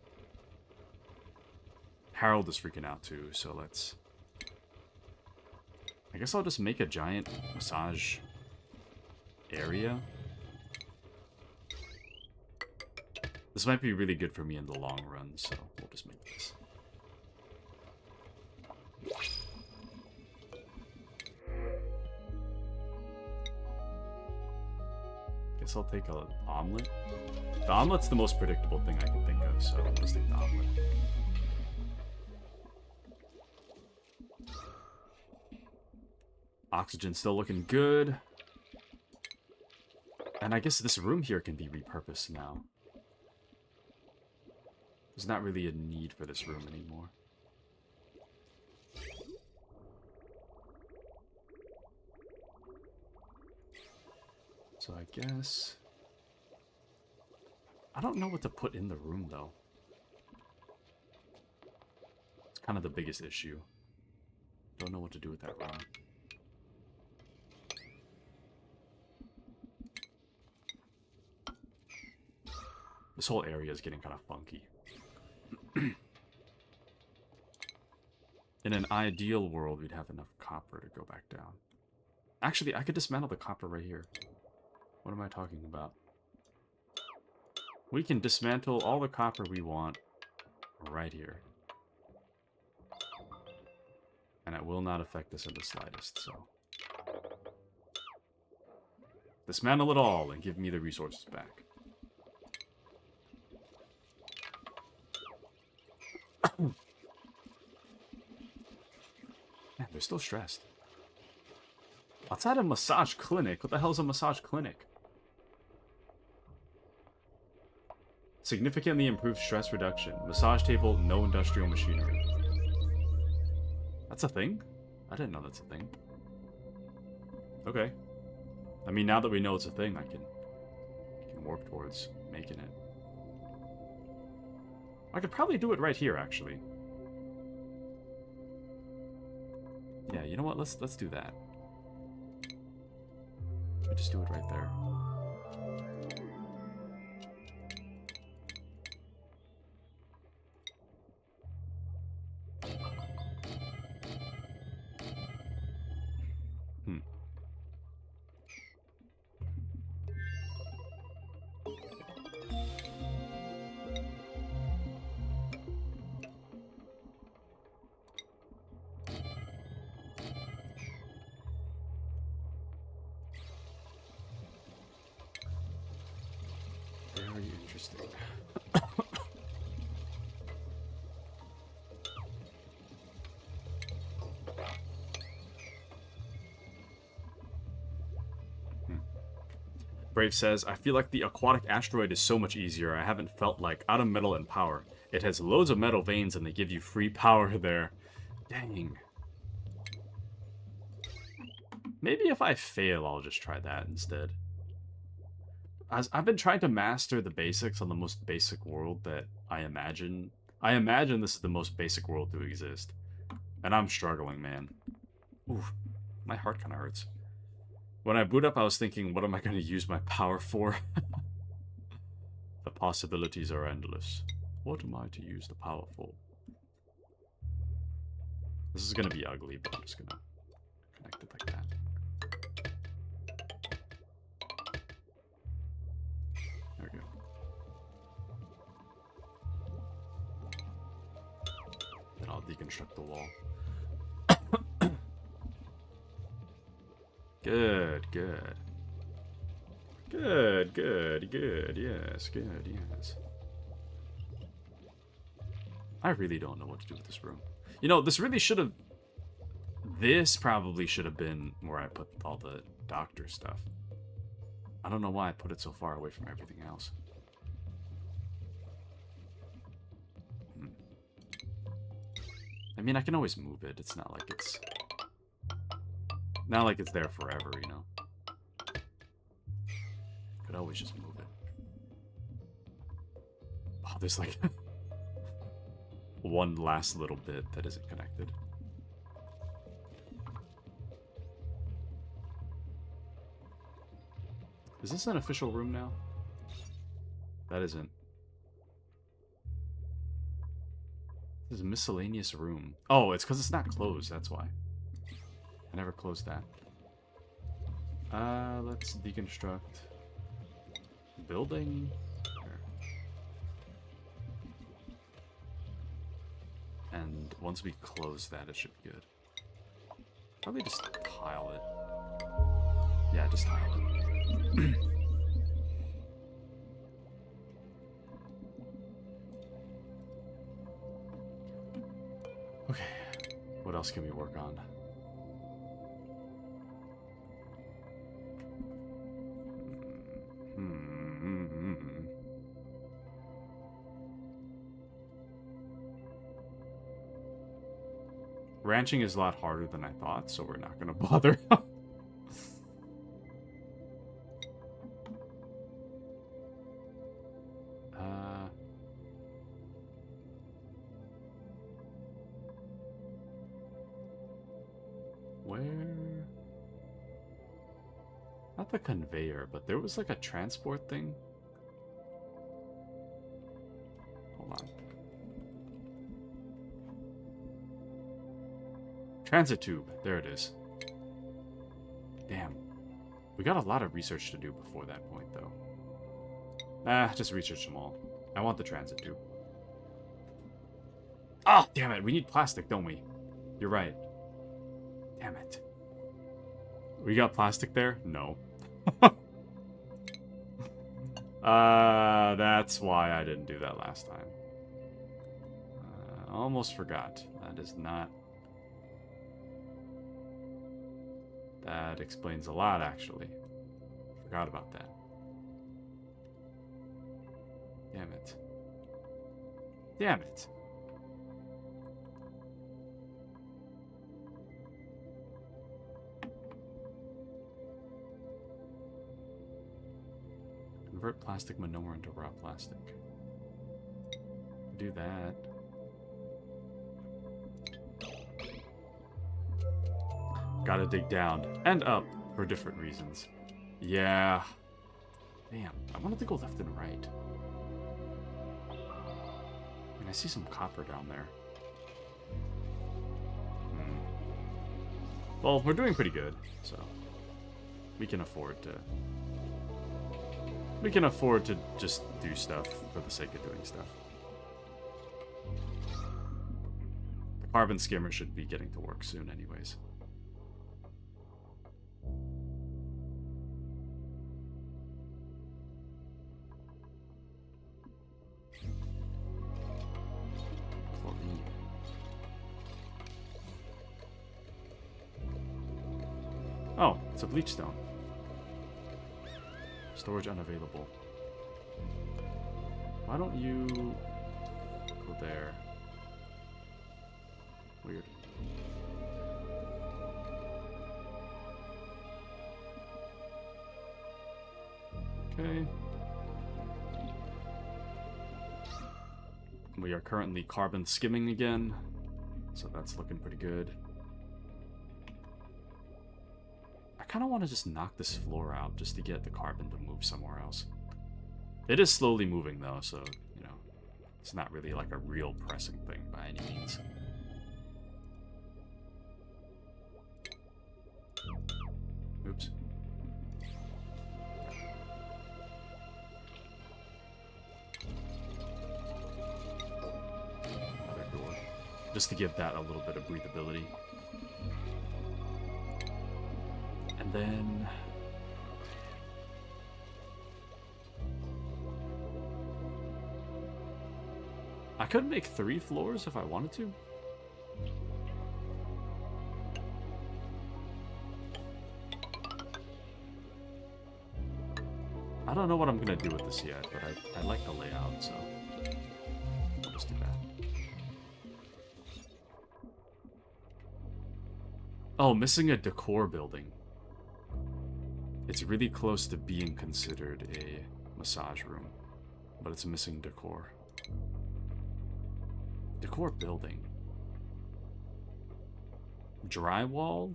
Harold is freaking out too, so let's... I guess I'll just make a giant massage area. This might be really good for me in the long run, so we'll just make this. Guess I'll take an omelet. The omelet's the most predictable thing I can think of, so I'll just take the omelet. Oxygen's still looking good. And I guess this room here can be repurposed now. There's not really a need for this room anymore. So I guess... I don't know what to put in the room, though. It's kind of the biggest issue. Don't know what to do with that room. This whole area is getting kind of funky. In an ideal world, we'd have enough copper to go back down. Actually, I could dismantle the copper right here. What am I talking about? We can dismantle all the copper we want right here. And it will not affect us in the slightest, so... Dismantle it all and give me the resources back. Man, they're still stressed. Outside a massage clinic? What the hell is a massage clinic? Significantly improved stress reduction. Massage table, no industrial machinery. That's a thing? I didn't know that's a thing. Okay. I mean, now that we know it's a thing, I can work towards making it. I could probably do it right here, actually. Yeah, you know what? Let's do that. We just do it right there. Very interesting. Brave says, I feel like the aquatic asteroid is so much easier. I haven't felt like out of metal and power. It has loads of metal veins and they give you free power there. Dang. Maybe if I fail, I'll just try that instead. I've been trying to master the basics on the most basic world that I imagine. I imagine this is the most basic world to exist. And I'm struggling, man. Oof. My heart kind of hurts. When I boot up, I was thinking, what am I going to use my power for? The possibilities are endless. What am I to use the power for? This is going to be ugly, but I'm just going to connect it like that. There we go. Then I'll deconstruct the wall. Good, good. Good, good, good, yes, good, yes. I really don't know what to do with this room. You know, this really should have... This probably should have been where I put all the doctor stuff. I don't know why I put it so far away from everything else. I mean, I can always move it. It's not like it's... Not like it's there forever, you know? Could always just move it. Oh, there's like... one last little bit that isn't connected. Is this an official room now? That isn't. This is a miscellaneous room. Oh, it's because it's not closed, that's why. I never closed that. Let's deconstruct. Building. There. And once we close that, it should be good. Probably just tile it. Yeah, just tile it. Okay. What else can we work on? Ranching is a lot harder than I thought, so we're not gonna bother. Where? Not the conveyor, but there was like a transport thing. Hold on. Transit tube. There it is. Damn. We got a lot of research to do before that point, though. Just research them all. I want the transit tube. Ah, damn it. We need plastic, don't we? You're right. Damn it. We got plastic there? No. That's why I didn't do that last time. Almost forgot. That is not... That explains a lot, actually. Forgot about that. Damn it. Damn it. Convert plastic manure into raw plastic. Do that. Gotta dig down and up for different reasons. Yeah. Damn, I wanted to go left and right. I see some copper down there. Well, we're doing pretty good, so we can afford to. We can afford to just do stuff for the sake of doing stuff. The carbon skimmer should be getting to work soon, anyways. Oh, it's a bleach stone. Storage unavailable. Why don't you go there? Weird. Okay. We are currently carbon skimming again, so that's looking pretty good. I kind of want to just knock this floor out just to get the carbon to move somewhere else. It is slowly moving though, so, you know, it's not really like a real pressing thing by any means. Oops. Another door. Just to give that a little bit of breathability. And then I could make 3 floors if I wanted to. I don't know what I'm gonna do with this yet, but I like the layout, so I'll just do that. Oh, missing a decor building. It's really close to being considered a massage room, but it's missing decor. Decor building. Drywall?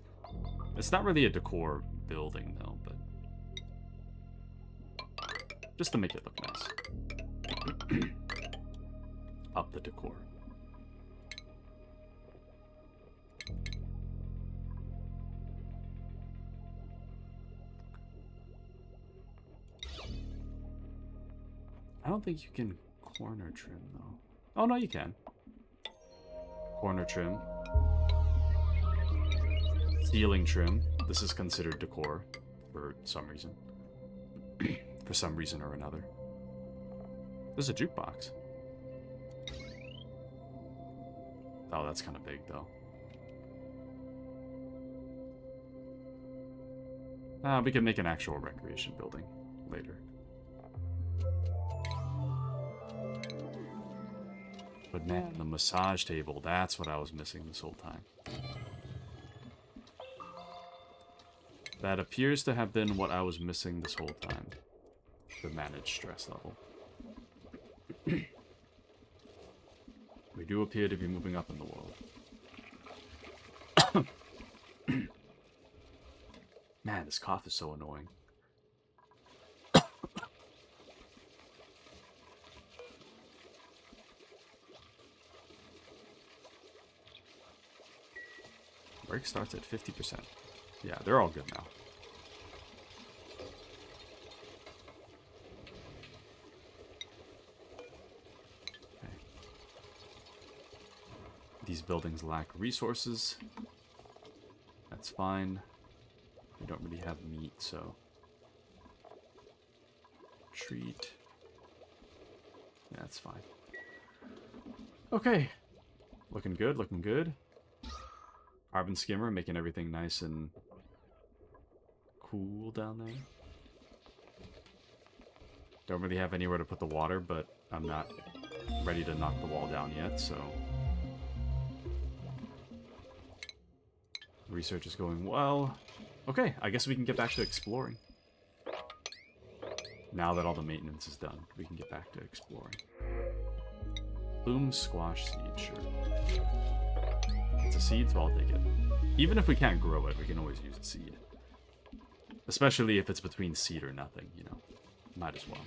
It's not really a decor building though, but just to make it look nice. Up the decor. I don't think you can corner trim, though. Oh, no, you can. Corner trim. Ceiling trim. This is considered decor for some reason. For some reason or another. There's a jukebox. Oh, that's kind of big, though. We can make an actual recreation building later. But man, the massage table, that's what I was missing this whole time. That appears to have been what I was missing this whole time. To manage stress level. We do appear to be moving up in the world. Man, this cough is so annoying. Break starts at 50%. Yeah, they're all good now. Okay. These buildings lack resources. That's fine. We don't really have meat, so... Treat. Yeah, that's fine. Okay. Looking good, looking good. Carbon skimmer, making everything nice and cool down there. Don't really have anywhere to put the water, but I'm not ready to knock the wall down yet, so... Research is going well. Okay, I guess we can get back to exploring. Now that all the maintenance is done, we can get back to exploring. Bloom squash seed, sure. It's a seed, so I'll take it. Even if we can't grow it, we can always use a seed. Especially if it's between seed or nothing, you know. Might as well.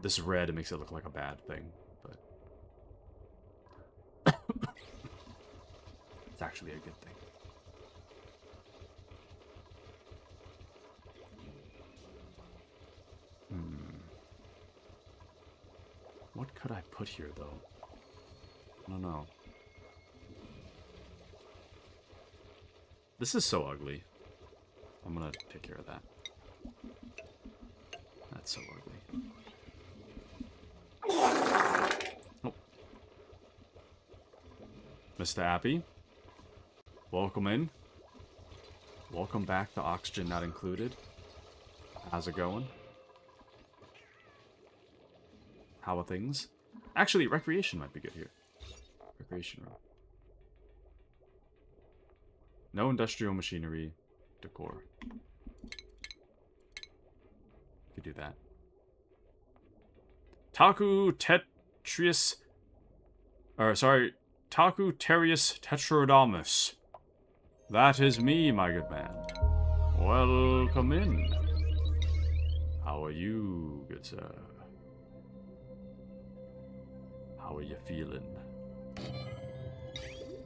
This red makes it look like a bad thing, but... it's actually a good thing. What could I put here, though? I don't know. This is so ugly. I'm gonna take care of that. That's so ugly. Oh. Mr. Appy, welcome in. Welcome back to Oxygen Not Included. How's it going? How are things? Actually, recreation might be good here. Recreation room. No industrial machinery. Decor. Could do that. Taku Tetrius... Taku Terius Tetrodomus. That is me, my good man. Welcome in. How are you, good sir? How are you feeling?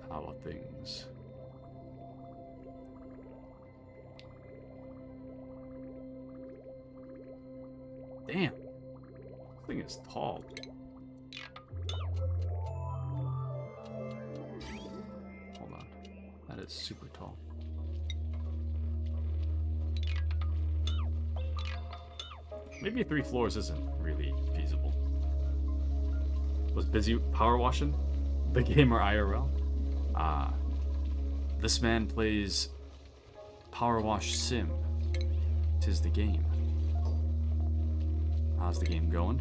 How are things? Damn. This thing is tall. Hold on. That is super tall. Maybe 3 floors isn't really feasible. Was busy power washing the gamer IRL. This man plays Power Wash Sim. 'Tis the game. How's the game going?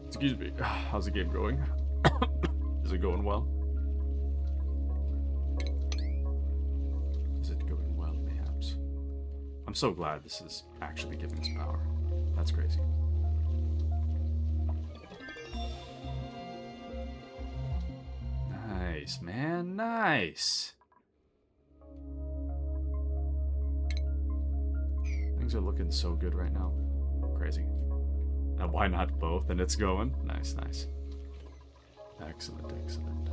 Excuse me. How's the game going? Is it going well? Is it going well, mayhaps? I'm so glad this is actually giving us power. That's crazy. Nice, man. Nice. Things are looking so good right now. Crazy. Now, why not both? And it's going. Nice, nice. Excellent, excellent.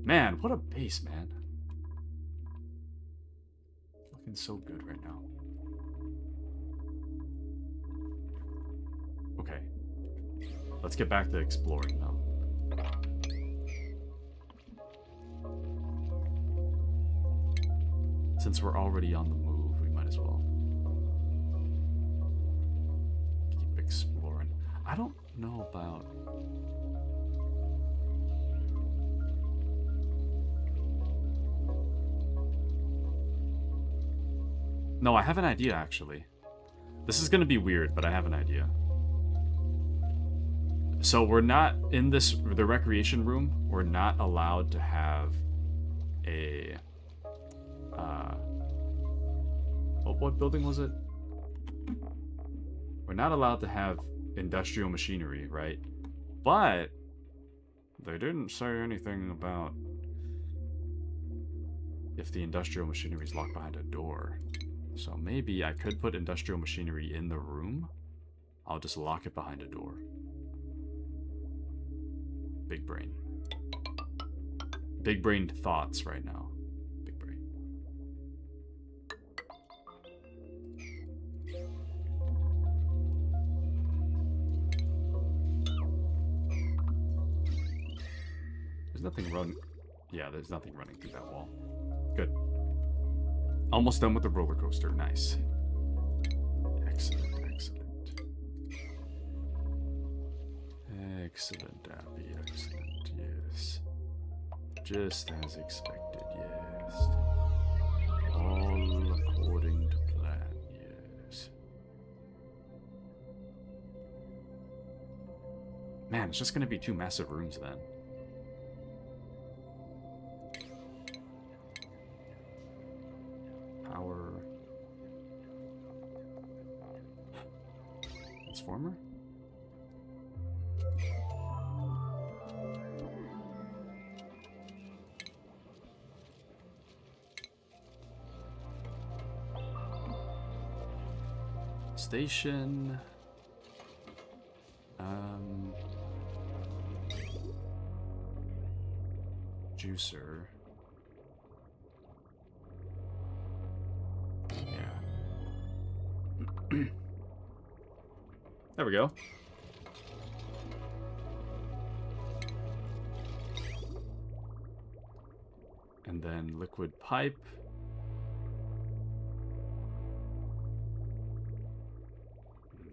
Man, what a base, man. Looking so good right now. Okay. Let's get back to exploring now. Since we're already on the move, we might as well keep exploring. I don't know about... No, I have an idea, actually. This is going to be weird, but I have an idea. So we're not in the recreation room. We're not allowed to have a... what building was it? We're not allowed to have industrial machinery, right? But they didn't say anything about if the industrial machinery is locked behind a door. So maybe I could put industrial machinery in the room. I'll just lock it behind a door. Big brain. Big brained thoughts right now. Big brain. There's nothing running. Yeah, there's nothing running through that wall. Good. Almost done with the roller coaster. Nice. Excellent, excellent. Excellent, Abby, excellent, yes. Just as expected, yes. All according to plan, yes. Man, it's just gonna be 2 massive rooms then. Power... Transformer? Station. Juicer. Yeah. There we go. And then liquid pipe.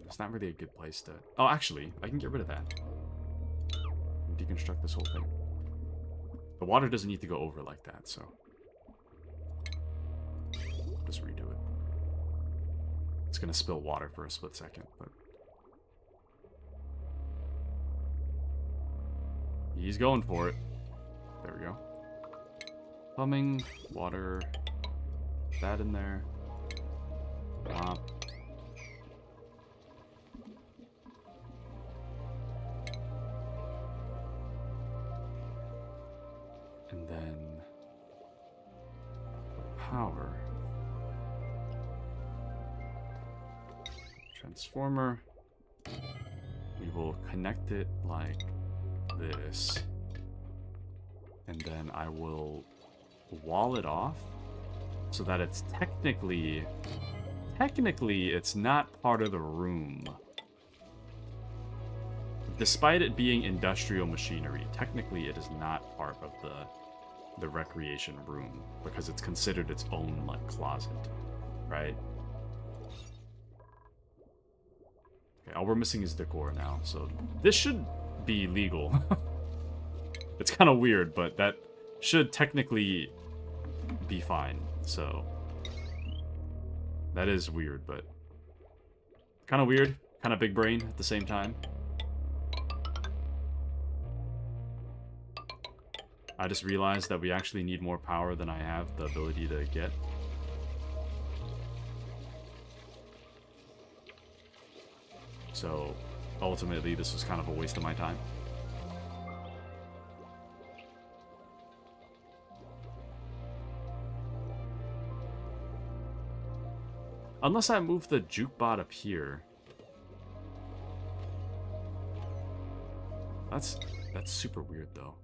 It's not really a good place to... Oh, actually, I can get rid of that. Deconstruct this whole thing. The water doesn't need to go over like that, so... Just redo it. It's gonna spill water for a split second, but... He's going for it. There we go. Plumbing, water, that in there. Mop. And then power. Transformer. We will connect it like this. And then I will wall it off so that it's technically it's not part of the room. Despite it being industrial machinery, technically it is not part of the recreation room because it's considered its own like closet, right? Okay, all we're missing is decor now, so this should be legal. It's kind of weird, but that should technically be fine, so... That is weird, but... Kind of weird, kind of big brain at the same time. I just realized that we actually need more power than I have the ability to get. So, ultimately, this was kind of a waste of my time. Unless I move the jukebot up here. That's super weird, though.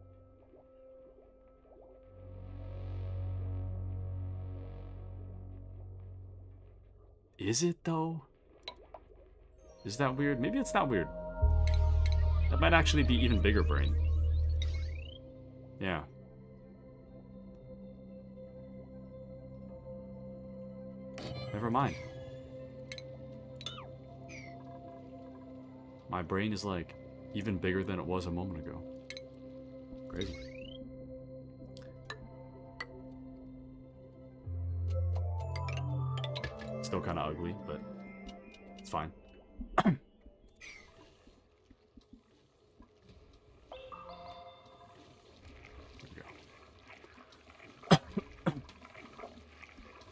Is it, though? Is that weird? Maybe it's not weird. That might actually be even bigger brain. Yeah. Never mind. My brain is like even bigger than it was a moment ago. Crazy. Still kind of ugly, but it's fine. There we go.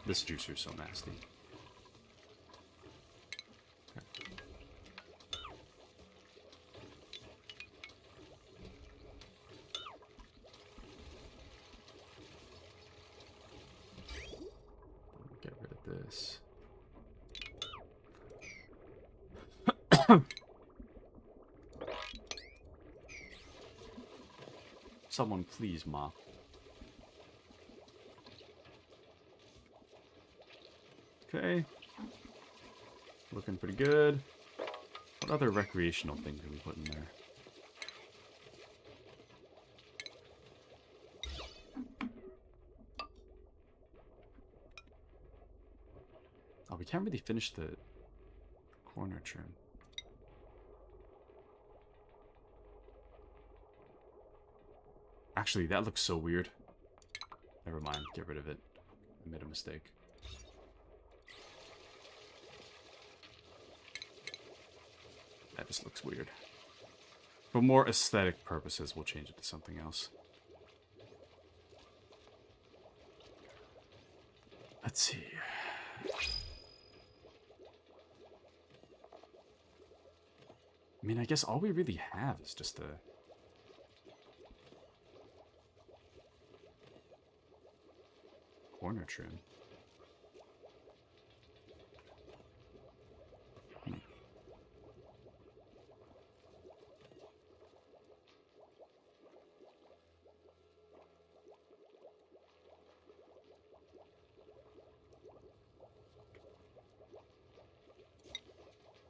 This juicer's so nasty. Get rid of this. Someone please mop. Okay. Looking pretty good. What other recreational thing can we put in there? we can't really finish the corner trim. Actually, that looks so weird. Never mind, get rid of it. I made a mistake. That just looks weird. For more aesthetic purposes, we'll change it to something else. Let's see. I mean, I guess all we really have is just a... corner trim.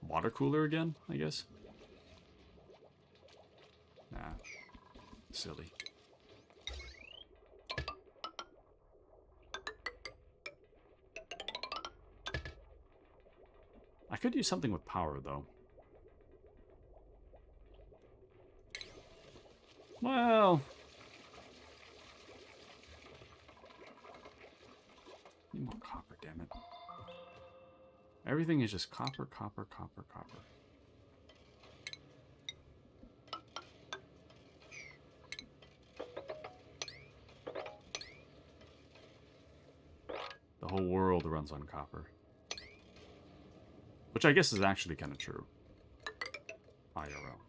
Water cooler again, I guess? Nah. Silly. I could use something with power, though. Well... need more copper, damn it. Everything is just copper, copper, copper, copper. The whole world runs on copper. Which I guess is actually kind of true. IRL.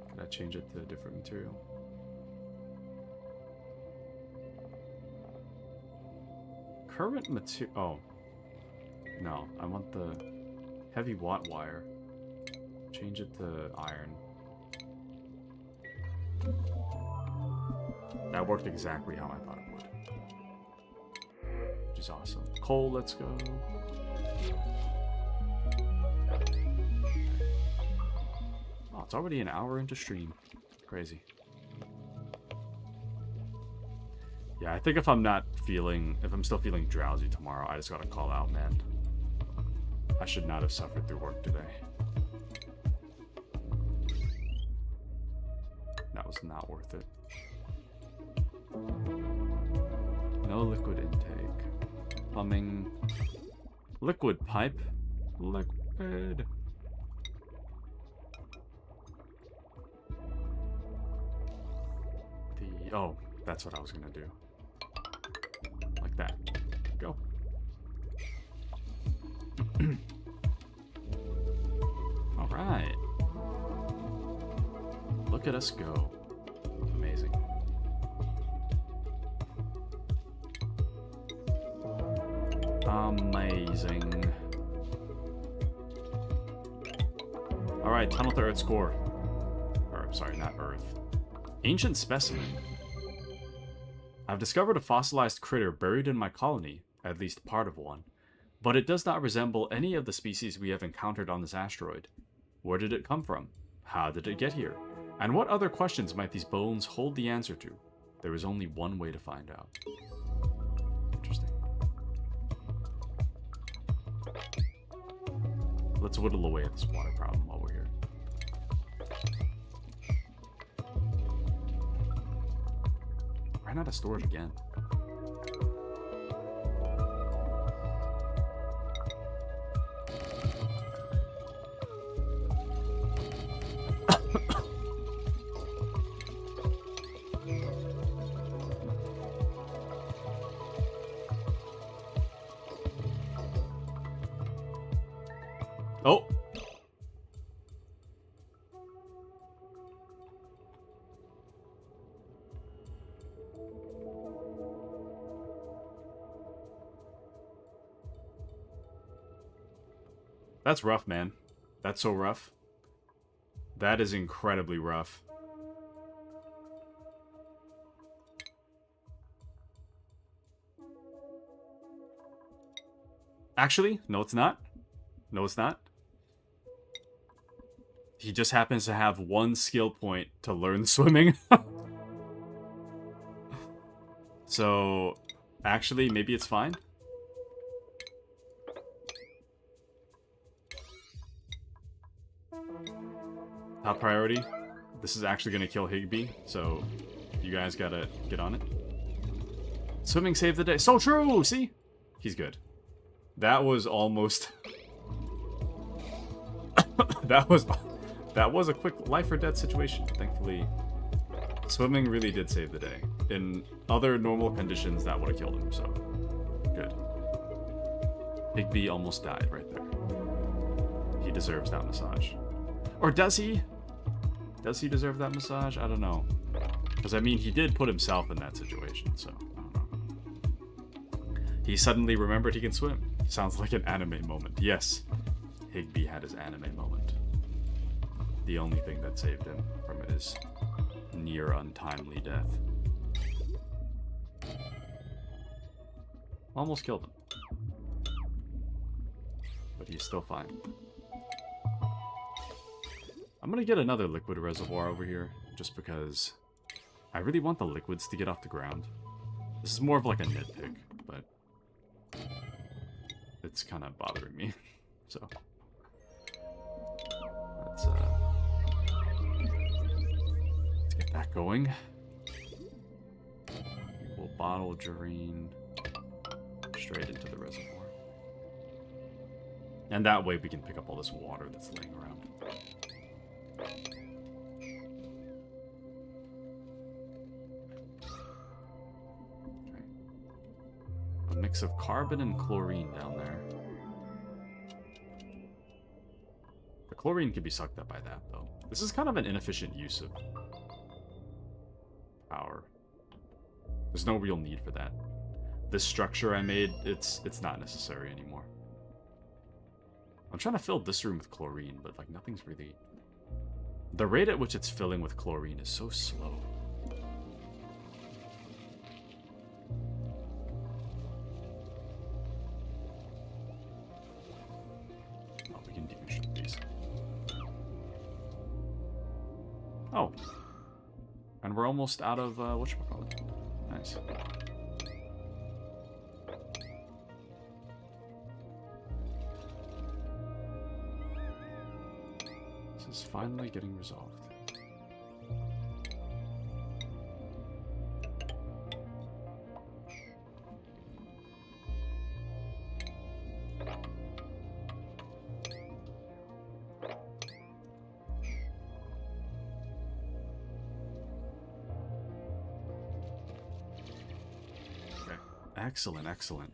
Could I change it to a different material? Current material... Oh. No, I want the heavy watt wire. Change it to iron. That worked exactly how I thought it would. Which is awesome. Coal, let's go. Oh, it's already an hour into stream. Crazy. Yeah, I think if I'm still feeling drowsy tomorrow, I just gotta call out, man. I should not have suffered through work today. That was not worth it. No liquid intake. Plumbing. Liquid pipe. Liquid. Oh, that's what I was gonna do. Like that. Go. Alright. Look at us go. Amazing. Amazing. Alright, tunnel to Earth's core. Or, sorry, not Earth. Ancient specimen. I've discovered a fossilized critter buried in my colony, at least part of one, but it does not resemble any of the species we have encountered on this asteroid. Where did it come from? How did it get here? And what other questions might these bones hold the answer to? There is only one way to find out. Interesting. Let's whittle away at this water problem while we're here. Ran out of storage again. Oh! That's rough, man. That's so rough. That is incredibly rough. Actually, no it's not. No it's not. He just happens to have one skill point to learn swimming. So, actually, maybe it's fine. Top priority. This is actually going to kill Higby, so you guys gotta get on it. Swimming saved the day. So true! See? He's good. That was almost... that was a quick life or death situation. Thankfully, swimming really did save the day. In other normal conditions, that would have killed him, so good. Higby almost died right there. He deserves that massage. Or does he? Does he deserve that massage? I don't know. Because, I mean, he did put himself in that situation, so I don't know. He suddenly remembered he can swim. Sounds like an anime moment. Yes, Higby had his anime moment. The only thing that saved him from his near untimely death. Almost killed him. But he's still fine. I'm gonna get another liquid reservoir over here, just because I really want the liquids to get off the ground. This is more of like a nitpick, but it's kind of bothering me. So let's get that going. We'll bottle Jareen straight into the reservoir. And that way we can pick up all this water that's laying around. A mix of carbon and chlorine down there. The chlorine can be sucked up by that, though. This is kind of an inefficient use of power. There's no real need for that. This structure I made, it's not necessary anymore. I'm trying to fill this room with chlorine, but like nothing's really... The rate at which it's filling with chlorine is so slow. Oh, we can deconstruct these. Oh. And we're almost out of, whatchamacallit. Nice. This is finally getting resolved. Okay. Excellent, excellent.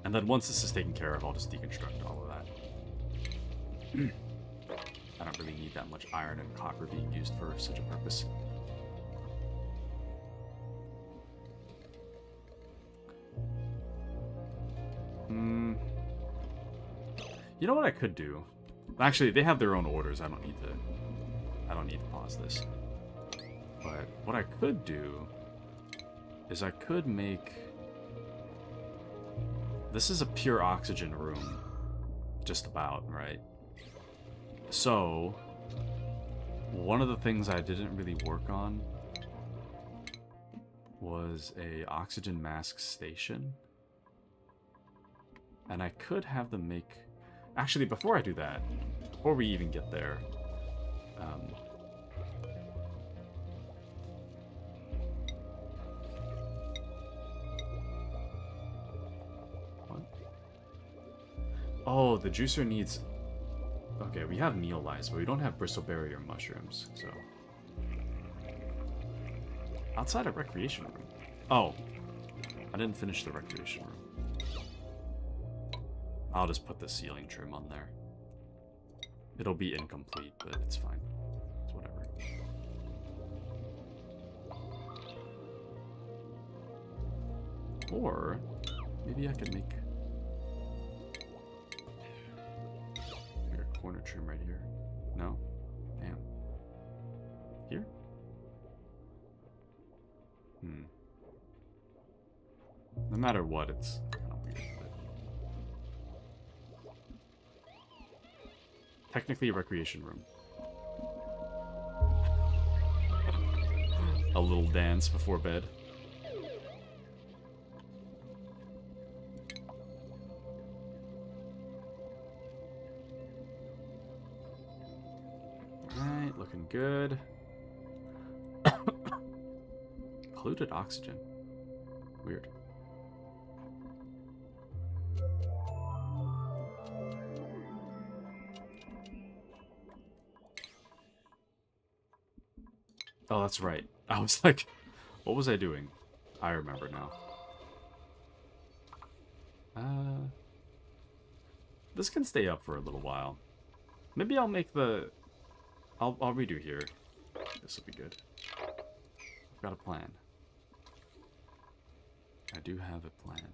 And then once this is taken care of, I'll just deconstruct all of that. I don't really need that much iron and copper being used for such a purpose. You know what I could do? Actually, they have their own orders. I don't need to pause this. But what I could do is I could make... This is a pure oxygen room. Just about, right? So, one of the things I didn't really work on was a oxygen mask station. And I could have them make... Actually, before I do that, before we even get there, what? Oh, the juicer needs... Okay, we have meal lice, but we don't have bristleberry or mushrooms, so... Outside of recreation room. Oh, I didn't finish the recreation room. I'll just put the ceiling trim on there. It'll be incomplete, but it's fine. It's whatever. Or, maybe I could make... Here, corner trim right here. No? Damn. Here? No matter what, it's kind of weird. Technically a recreation room. a little dance before bed. Alright, looking good. Polluted oxygen. Weird. Oh, that's right. I was like, what was I doing? I remember now. This can stay up for a little while. Maybe I'll make the... I'll redo here. This will be good. I've got a plan. I do have a plan.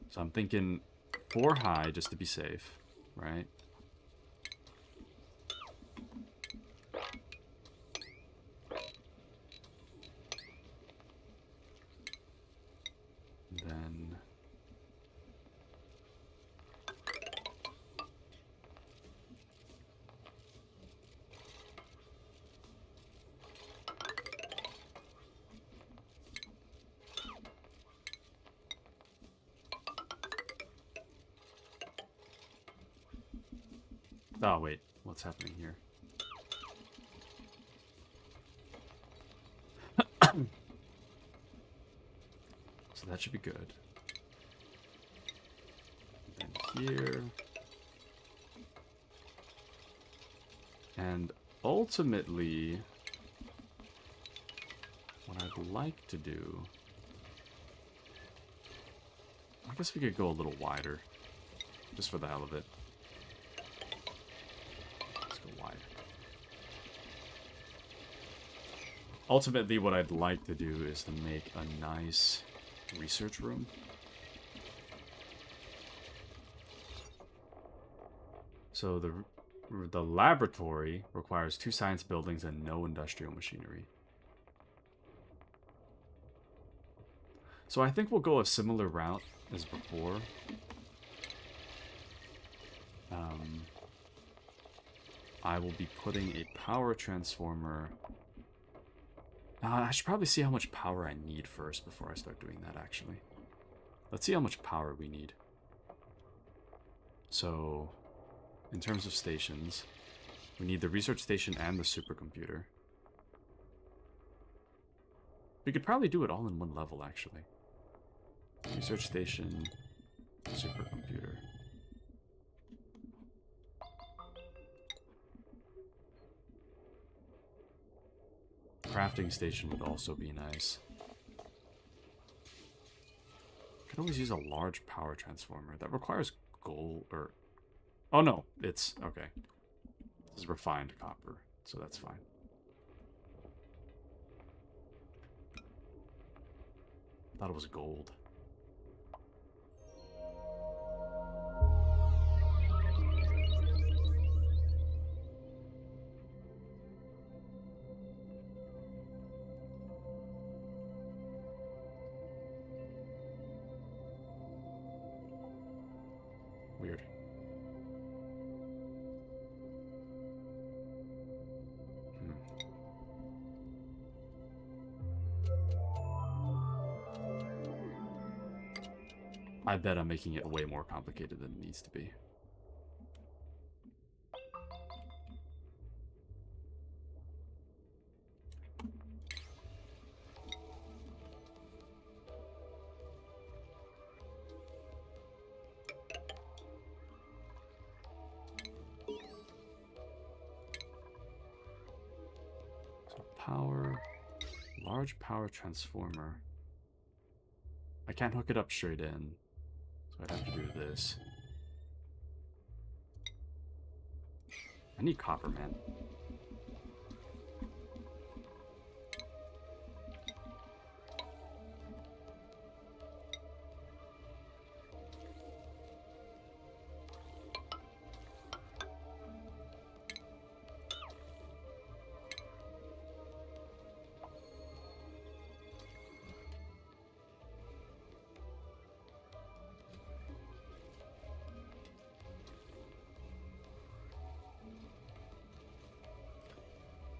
So I'm thinking 4 high just to be safe, right? Then... Oh, wait. What's happening here? So that should be good. Then here. And ultimately, what I'd like to do... I guess we could go a little wider. Just for the hell of it. Ultimately, what I'd like to do is to make a nice research room. So the laboratory requires 2 science buildings and no industrial machinery. So I think we'll go a similar route as before. I will be putting a power transformer... I should probably see how much power I need first before I start doing that, actually. Let's see how much power we need. So, in terms of stations, we need the research station and the supercomputer. We could probably do it all in one level, actually. Research station, supercomputer. Crafting station would also be nice. Could always use a large power transformer. That requires gold, or... Oh no, it's... Okay. This is refined copper, so that's fine. Thought it was gold. Weird. I bet I'm making it way more complicated than it needs to be. So power, large power transformer. I can't hook it up straight in. So I'd have to do this. I need copper, man.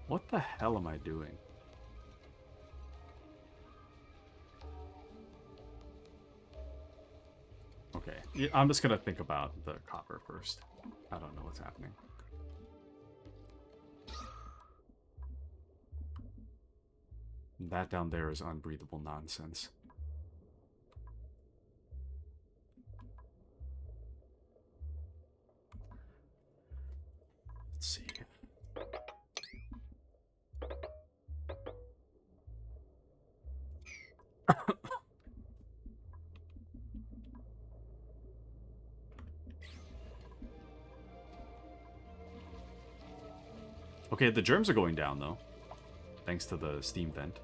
What the hell am I doing? Okay, yeah, I'm just gonna think about the copper first. I don't know what's happening. That down there is unbreathable nonsense. Let's see. Okay, the germs are going down, though. Thanks to the steam vent.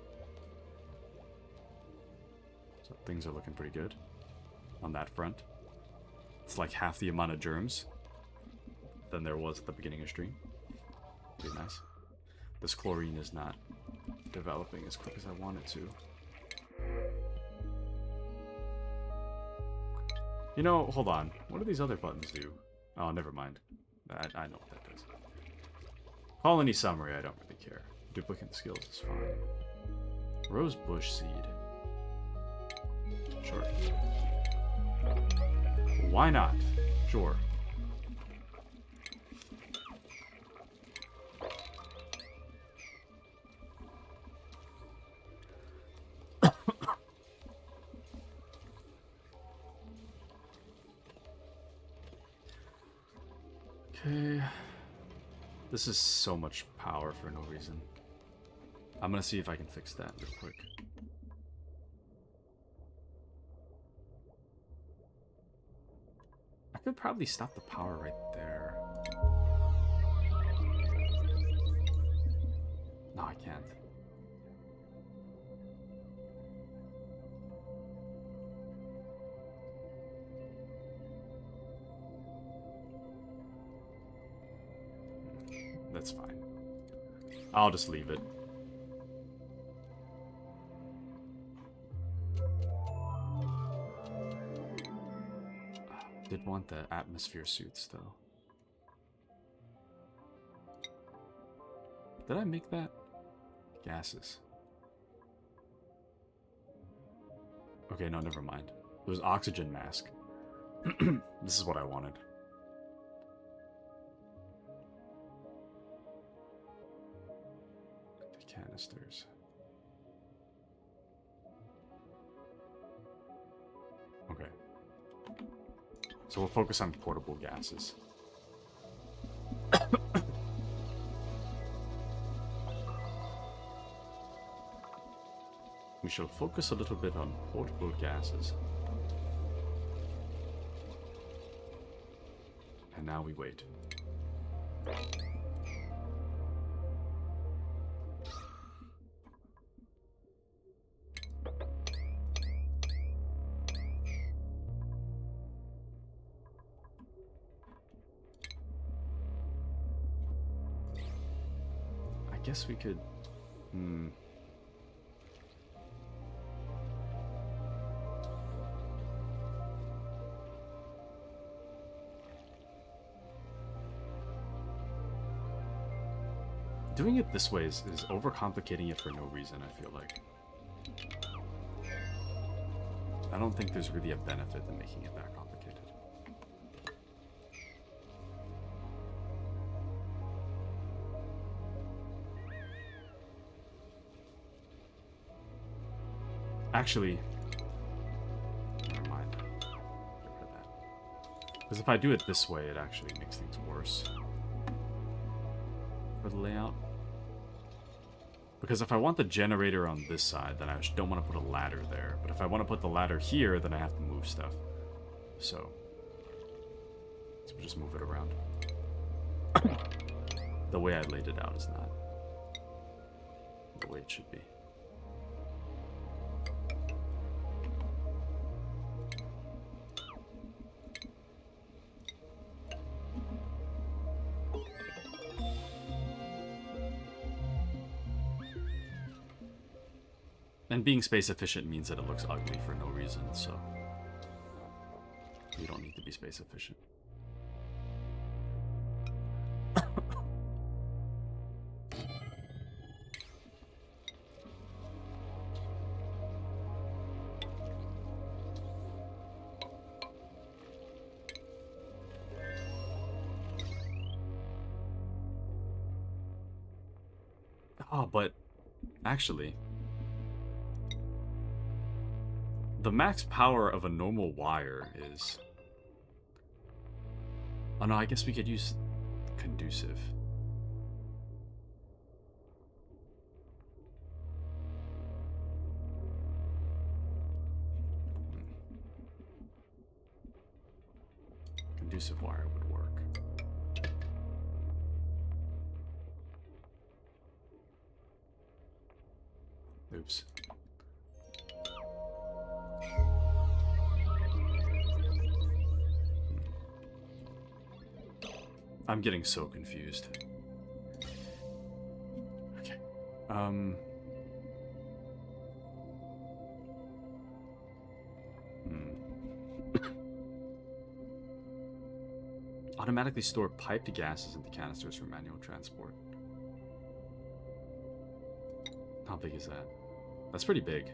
So things are looking pretty good on that front. It's like half the amount of germs than there was at the beginning of stream. Pretty nice. This chlorine is not developing as quick as I want it to. You know, hold on. What do these other buttons do? Oh, never mind. I know what that does. Colony summary, I don't really care. Duplicate skills is fine. Rose bush seed. Sure. Why not? Sure. Okay. This is so much power for no reason. I'm gonna see if I can fix that real quick. I could probably stop the power right there. No, I can't. That's fine. I'll just leave it. Did want the atmosphere suits, though. Did I make that? Gases. Okay, no, never mind. It was oxygen mask. This is what I wanted. The canisters. Okay. So we'll focus on portable gases. We shall focus a little bit on portable gases. And now we wait. I guess we could... Doing it this way is overcomplicating it for no reason, I feel like. I don't think there's really a benefit in making it that complicated. Actually, never mind. Get rid of that. Because if I do it this way, it actually makes things worse for the layout. Because if I want the generator on this side, then I don't want to put a ladder there. But if I want to put the ladder here, then I have to move stuff. So we'll just move it around. The way I laid it out is not the way it should be. And being space efficient means that it looks ugly for no reason, so you don't need to be space efficient. Oh, but actually, the max power of a normal wire is... Oh no, I guess we could use conducive. Conducive wire would work. Oops. I'm getting so confused. Okay. Automatically store piped gases into canisters for manual transport. How big is that? That's pretty big.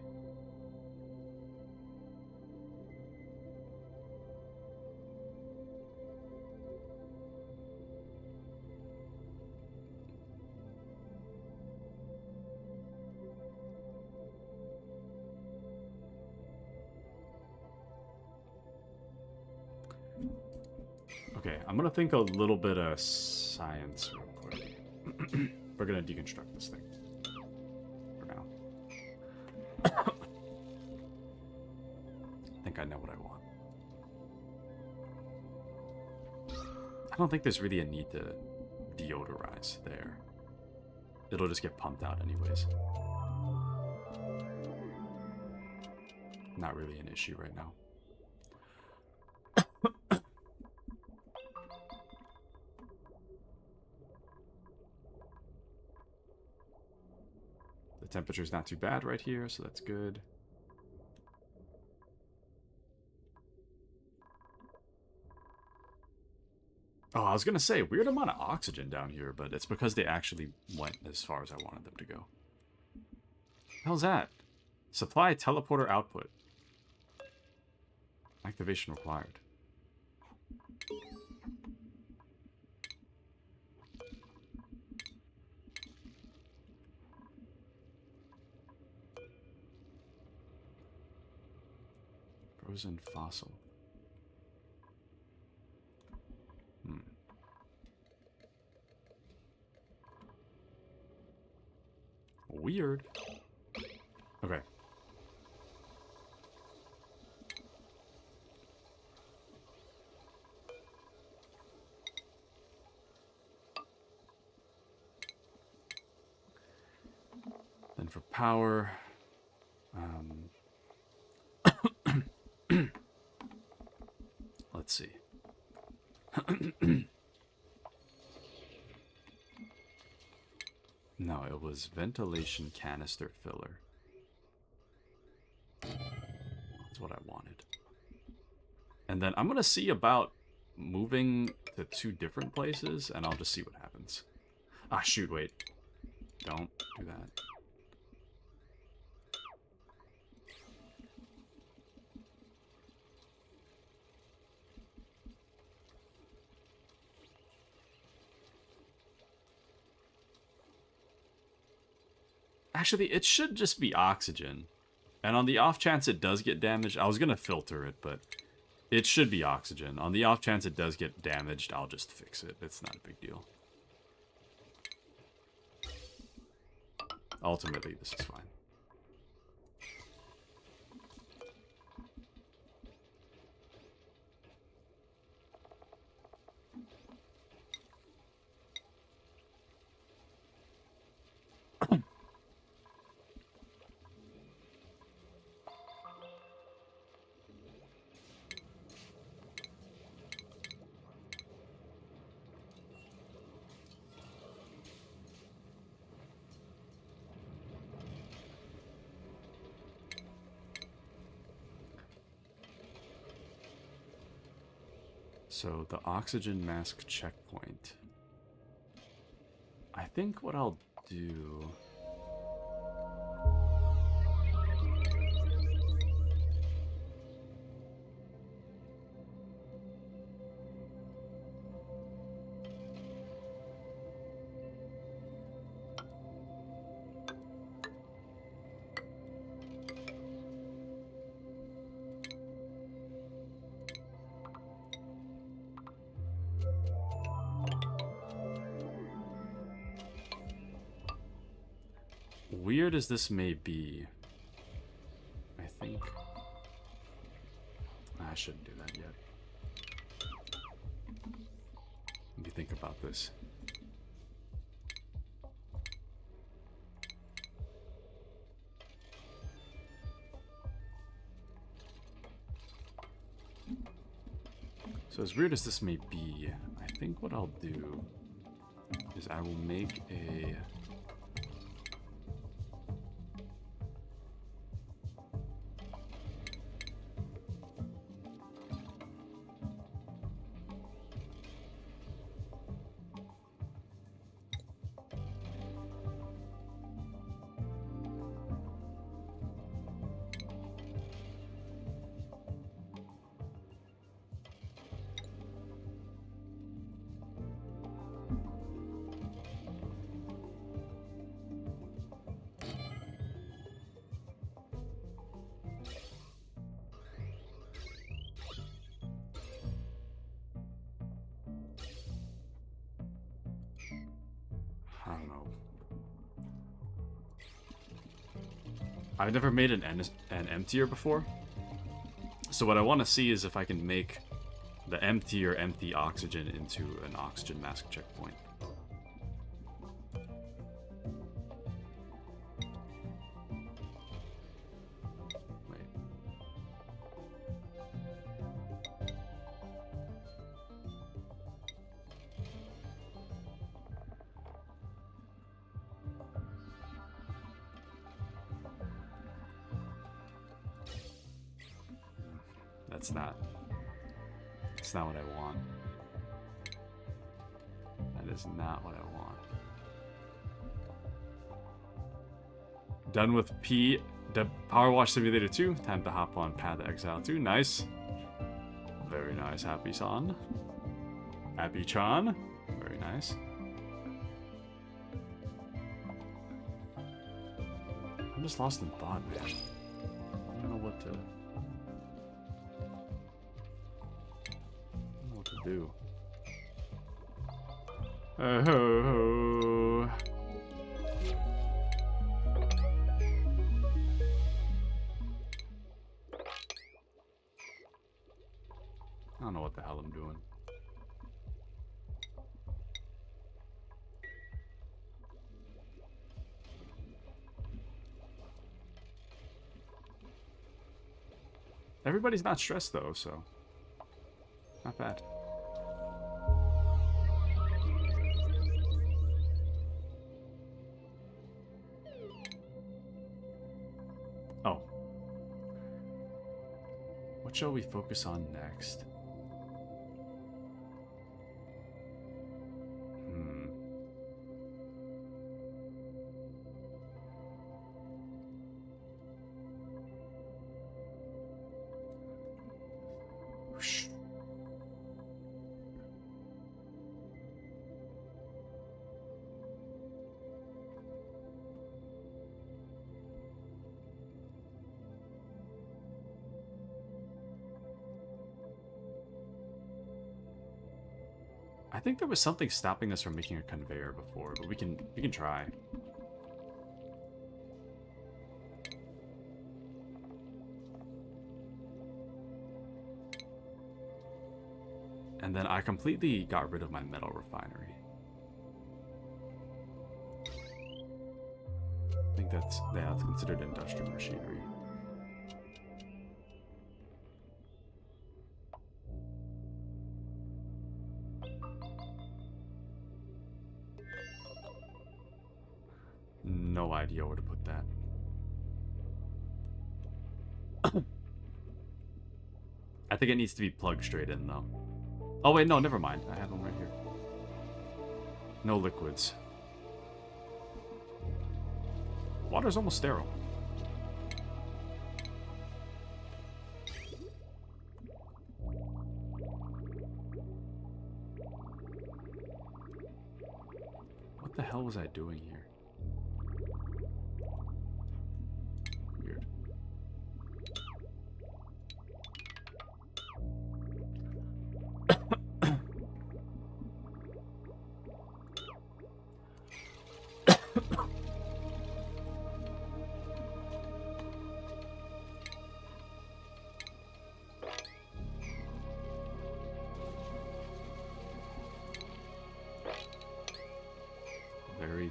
Okay, I'm gonna think a little bit of science real quick. We're gonna deconstruct this thing for now. I think I know what I want. I don't think there's really a need to deodorize there. It'll just get pumped out anyways. Not really an issue right now. The temperature's not too bad right here, so that's good. Oh, I was gonna say, weird amount of oxygen down here, but it's because they actually went as far as I wanted them to go. How's that? Supply teleporter output. Activation required. Frozen fossil. Weird. Okay. Then for power, let's see. No, it was ventilation canister filler. That's what I wanted. And then I'm gonna see about moving to 2 different places, and I'll just see what happens. Ah, shoot, wait. Don't do that. Actually, it should just be oxygen. And on the off chance it does get damaged, I was going to filter it, but it should be oxygen. On the off chance it does get damaged, I'll just fix it. It's not a big deal. Ultimately, this is fine. So the oxygen mask checkpoint. I think what I'll do... weird as this may be, I think I shouldn't do that yet. Let me think about this. So as weird as this may be, I think what I'll do is I will make a... I don't know. I've never made an emptier before. So what I want to see is if I can make the empty oxygen into an oxygen mask checkpoint. Wait. That's not what I want. That is not what I want. Done with the Power Wash Simulator 2. Time to hop on Path of Exile 2. Nice. Very nice, Happy-san. Happy-chan. Very nice. I'm just lost in thought, man. I don't know what to... do. Oh. I don't know what the hell I'm doing. Everybody's not stressed though, so not bad. Oh. What shall we focus on next? I think there was something stopping us from making a conveyor before, but we can try. And then I completely got rid of my metal refinery. I think that's considered industrial machinery. No idea where to put that. I think it needs to be plugged straight in, though. Oh, wait, no, never mind. I had one right here. No liquids. Water's almost sterile. What the hell was I doing here? Weird.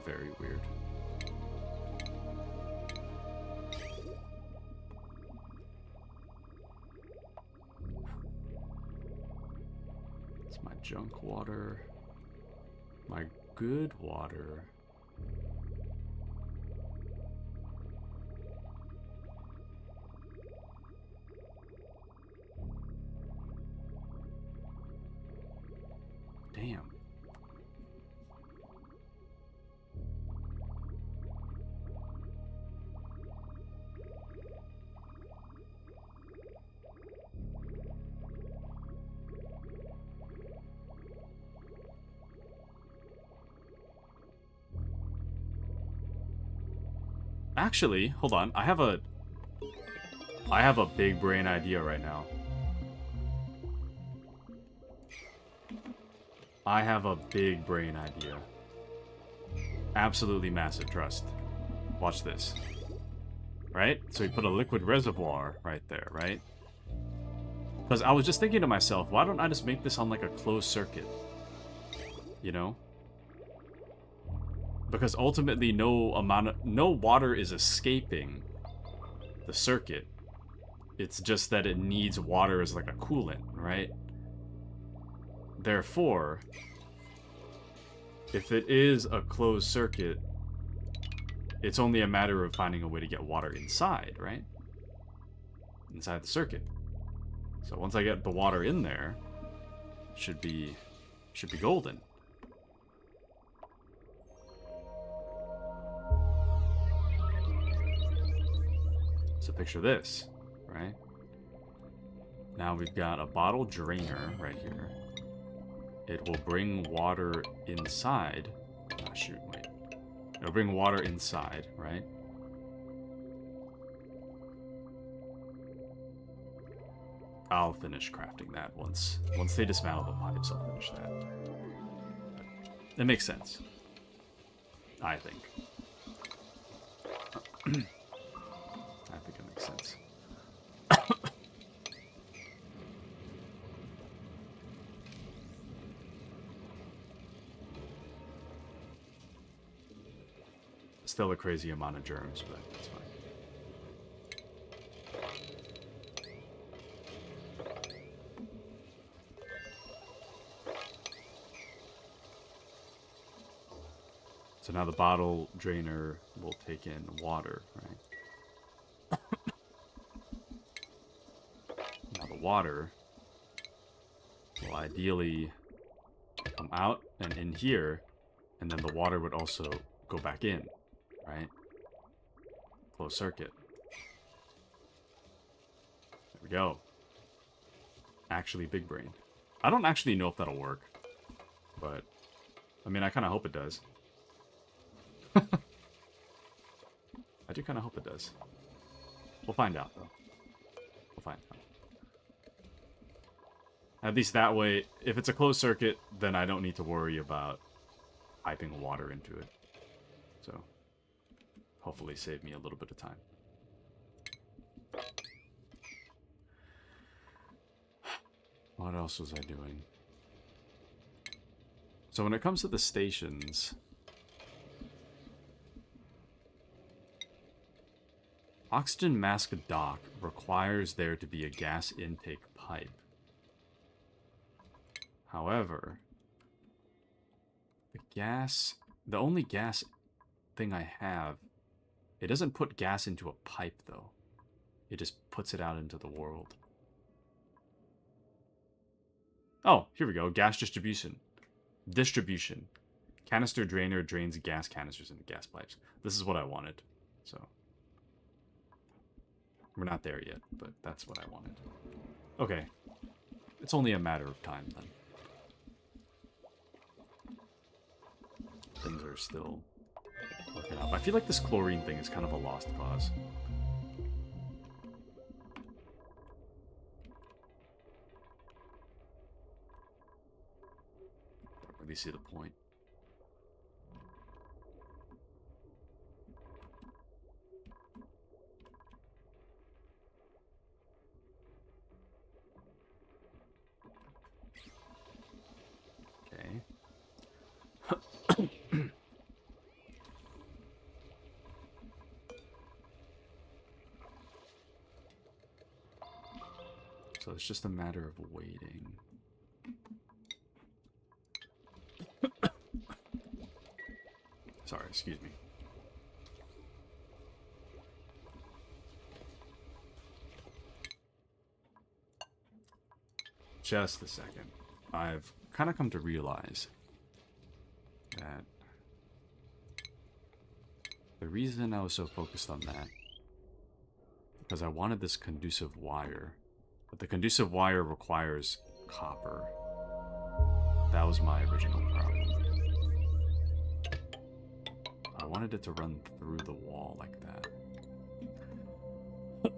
very weird. It's my junk water. My good water. Damn. Actually, hold on. I have a big brain idea right now. I have a big brain idea. Absolutely massive, trust. Watch this. Right? So you put a liquid reservoir right there, right? Because I was just thinking to myself, why don't I just make this on like a closed circuit? You know? Because ultimately no water is escaping the circuit. It's just that it needs water as like a coolant, right? Therefore, if it is a closed circuit, it's only a matter of finding a way to get water inside, right? Inside the circuit. So once I get the water in there, should be golden. So picture this, right? Now we've got a bottle drainer right here. It will bring water inside. Oh, shoot, wait. It'll bring water inside, right? I'll finish crafting that once they dismantle the pipes. I'll finish that. It makes sense, I think. I think it makes sense. Still a crazy amount of germs, but it's fine. So now the bottle drainer will take in water, right? Now the water will ideally come out and in here, and then the water would also go back in, right? Closed circuit. There we go. Actually big brain. I don't actually know if that'll work, but I mean, I kind of hope it does. I do kind of hope it does. We'll find out, though. We'll find out. At least that way, if it's a closed circuit, then I don't need to worry about piping water into it. So, hopefully save me a little bit of time. What else was I doing? So when it comes to the stations, oxygen mask dock requires there to be a gas intake pipe. However, the only gas thing I have, it doesn't put gas into a pipe though. It just puts it out into the world. Oh, here we go. Gas distribution. Canister drainer drains gas canisters into gas pipes. This is what I wanted. So we're not there yet, but that's what I wanted. Okay. It's only a matter of time then. Things are still working out. I feel like this chlorine thing is kind of a lost cause. Don't really see the point. it's just a matter of waiting. Sorry, excuse me. Just a second. I've kind of come to realize that the reason I was so focused on that, because I wanted this conducive wire, but the conducive wire requires copper. That was my original problem. I wanted it to run through the wall like that.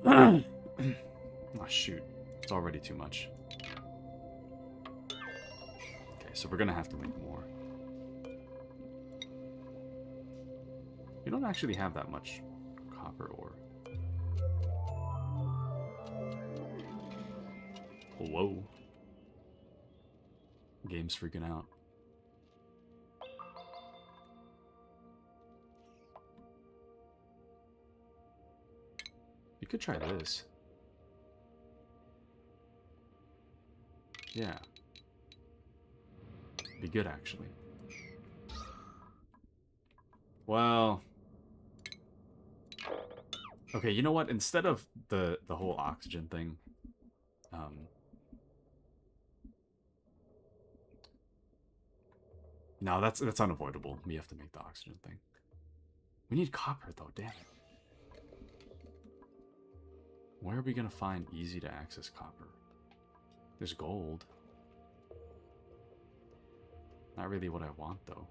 Oh shoot, it's already too much. Okay, so we're gonna have to make more. You don't actually have that much copper ore. Whoa. Game's freaking out. You could try this. Yeah. Be good, actually. Well... Okay, you know what? Instead of the whole oxygen thing, no, that's unavoidable. We have to make the oxygen thing. We need copper, though. Damn it. Where are we gonna find easy to access copper? There's gold. Not really what I want, though.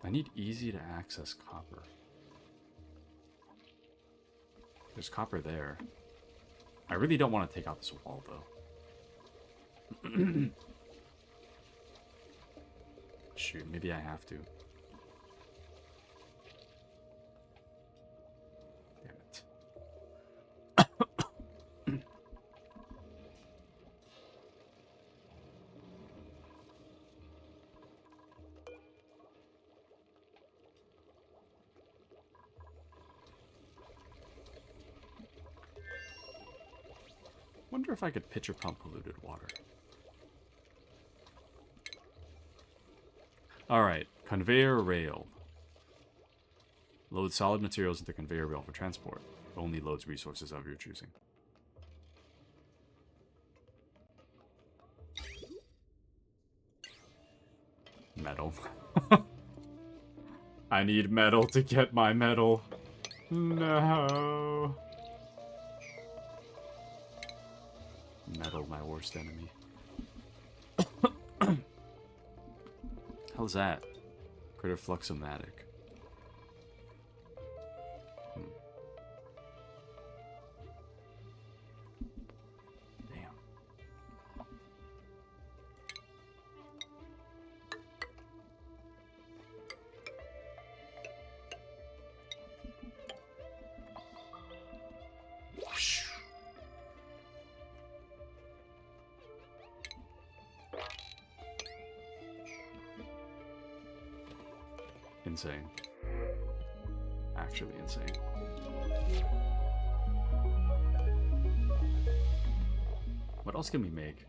I need easy to access copper. There's copper there. I really don't want to take out this wall, though. Shoot, maybe I have to. Damn it. Wonder if I could pitcher pump polluted water. Alright, conveyor rail. Load solid materials into conveyor rail for transport. Only loads resources of your choosing. Metal. I need metal to get my metal. No. Metal, my worst enemy. How's that? Critter Fluxomatic. Damn. Insane. Actually insane. What else can we make?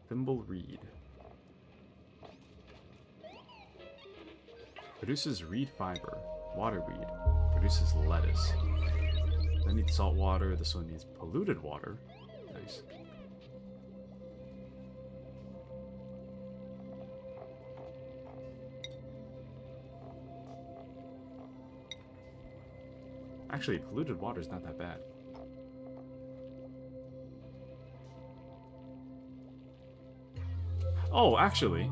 Thimble reed. Produces reed fiber. Water weed. Produces lettuce. That needs salt water. This one needs polluted water. Nice. Actually, polluted water is not that bad. Oh, actually.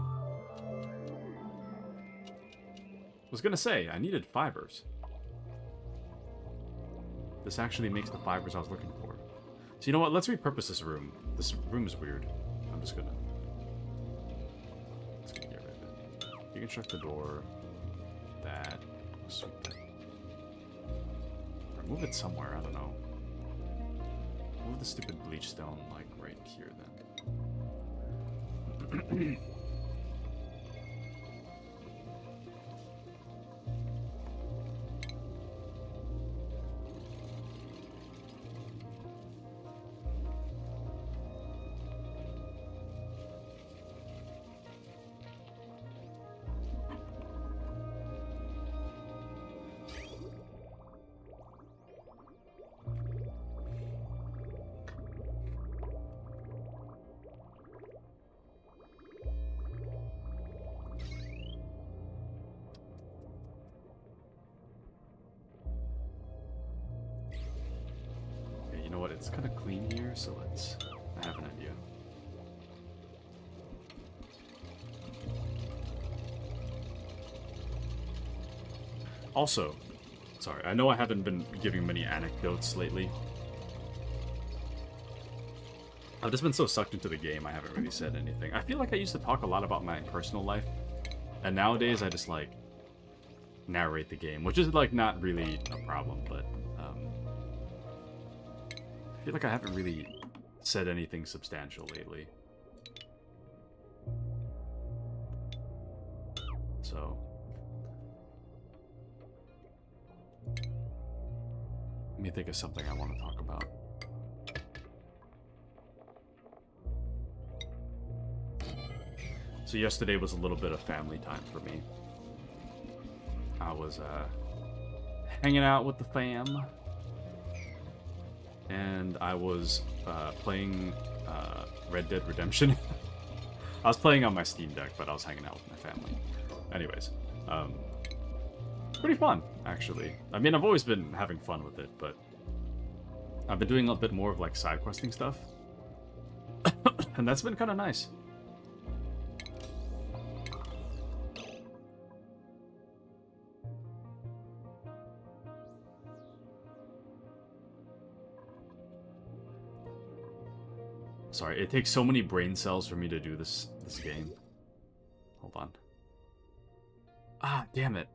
I was gonna say, I needed fibers. This actually makes the fibers I was looking for. So you know what? Let's repurpose this room. This room is weird. I'm just gonna... Let's get rid of it. You can shut the door. That. Sweep that. Move it somewhere, I don't know. Move the stupid bleach stone, like, right here, then. It's kind of clean here, so I have an idea. Also, sorry, I know I haven't been giving many anecdotes lately. I've just been so sucked into the game, I haven't really said anything. I feel like I used to talk a lot about my personal life, and nowadays I just, like, narrate the game, which is, like, not really a problem, but, I feel like I haven't really said anything substantial lately. So... let me think of something I want to talk about. So yesterday was a little bit of family time for me. I was hanging out with the fam, and I was playing Red Dead Redemption. I was playing on my Steam Deck, but I was hanging out with my family. Anyways, pretty fun, actually. I mean, I've always been having fun with it, but I've been doing a bit more of, like, side questing stuff. And that's been kind of nice. Sorry, it takes so many brain cells for me to do this game. Hold on. Ah, damn it.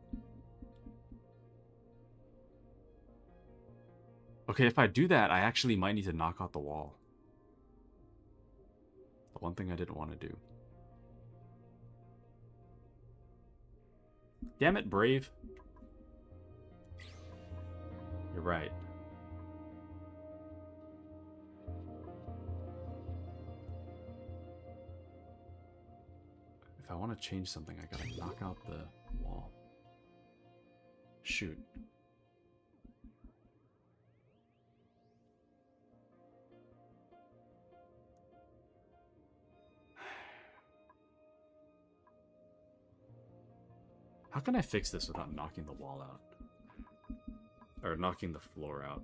Okay, if I do that, I actually might need to knock out the wall. The one thing I didn't want to do. Damn it, Brave. You're right. If I want to change something, I gotta knock out the wall. Shoot. How can I fix this without knocking the wall out? Or knocking the floor out?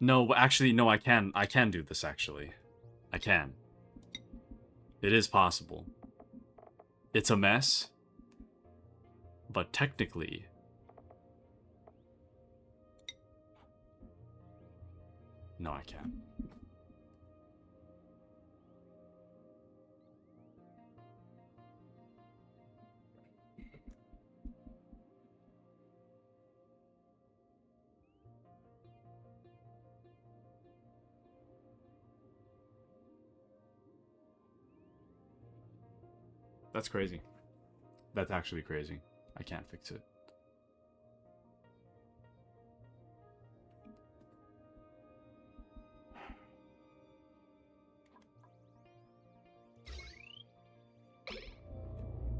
No, actually, no, I can do this, actually. I can. It is possible. It's a mess, but technically... no, I can't. That's crazy. That's actually crazy. I can't fix it.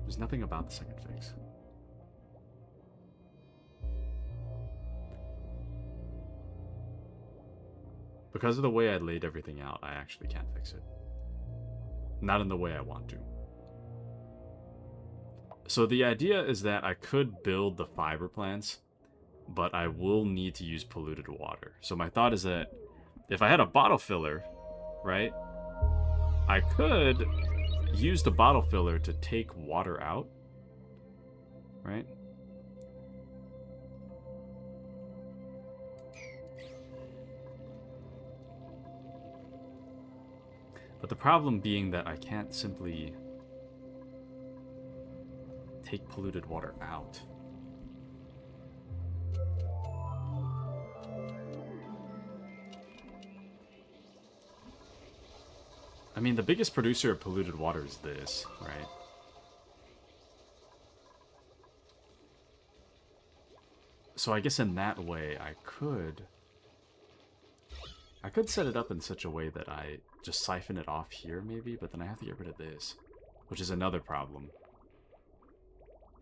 There's nothing about the second fix. Because of the way I laid everything out, I actually can't fix it. Not in the way I want to. So the idea is that I could build the fiber plants, but I will need to use polluted water. So my thought is that if I had a bottle filler, right, I could use the bottle filler to take water out, right? But the problem being that I can't simply take polluted water out. I mean, the biggest producer of polluted water is this, right? So I guess in that way, I could set it up in such a way that I just siphon it off here, maybe, but then I have to get rid of this, which is another problem.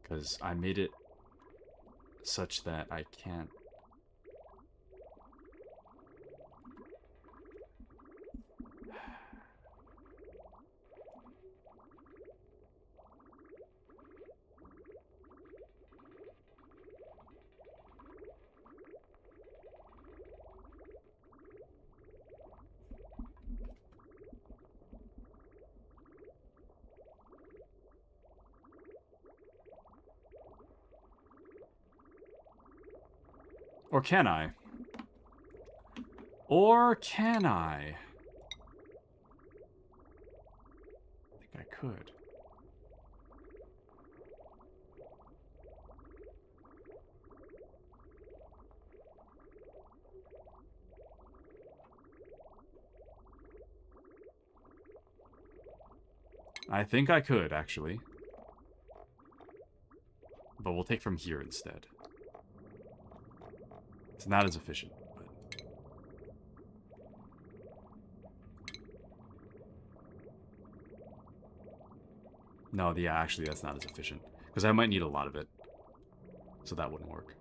Because I made it such that I can't... Or can I? Or can I? I think I could. I think I could, actually. But we'll take from here instead. It's not as efficient, but... No, yeah, actually that's not as efficient. Because I might need a lot of it. So that wouldn't work.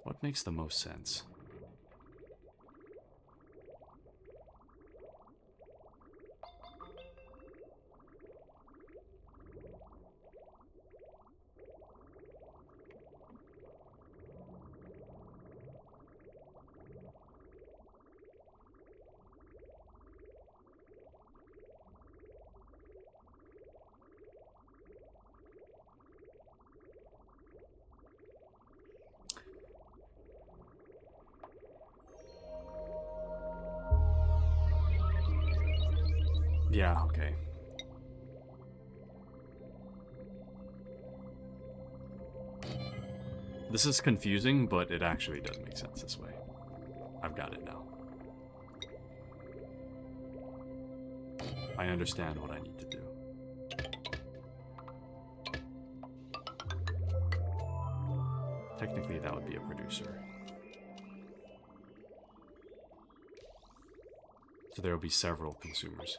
What makes the most sense? Yeah, okay. This is confusing, but it actually does make sense this way. I've got it now. I understand what I need to do. Technically, that would be a producer. So there will be several consumers.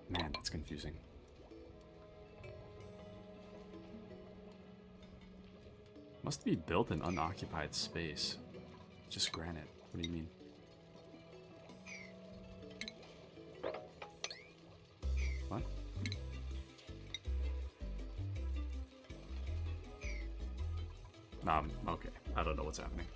Man, that's confusing. Must be built in unoccupied space. Just granite. What do you mean? What? Okay. I don't know what's happening.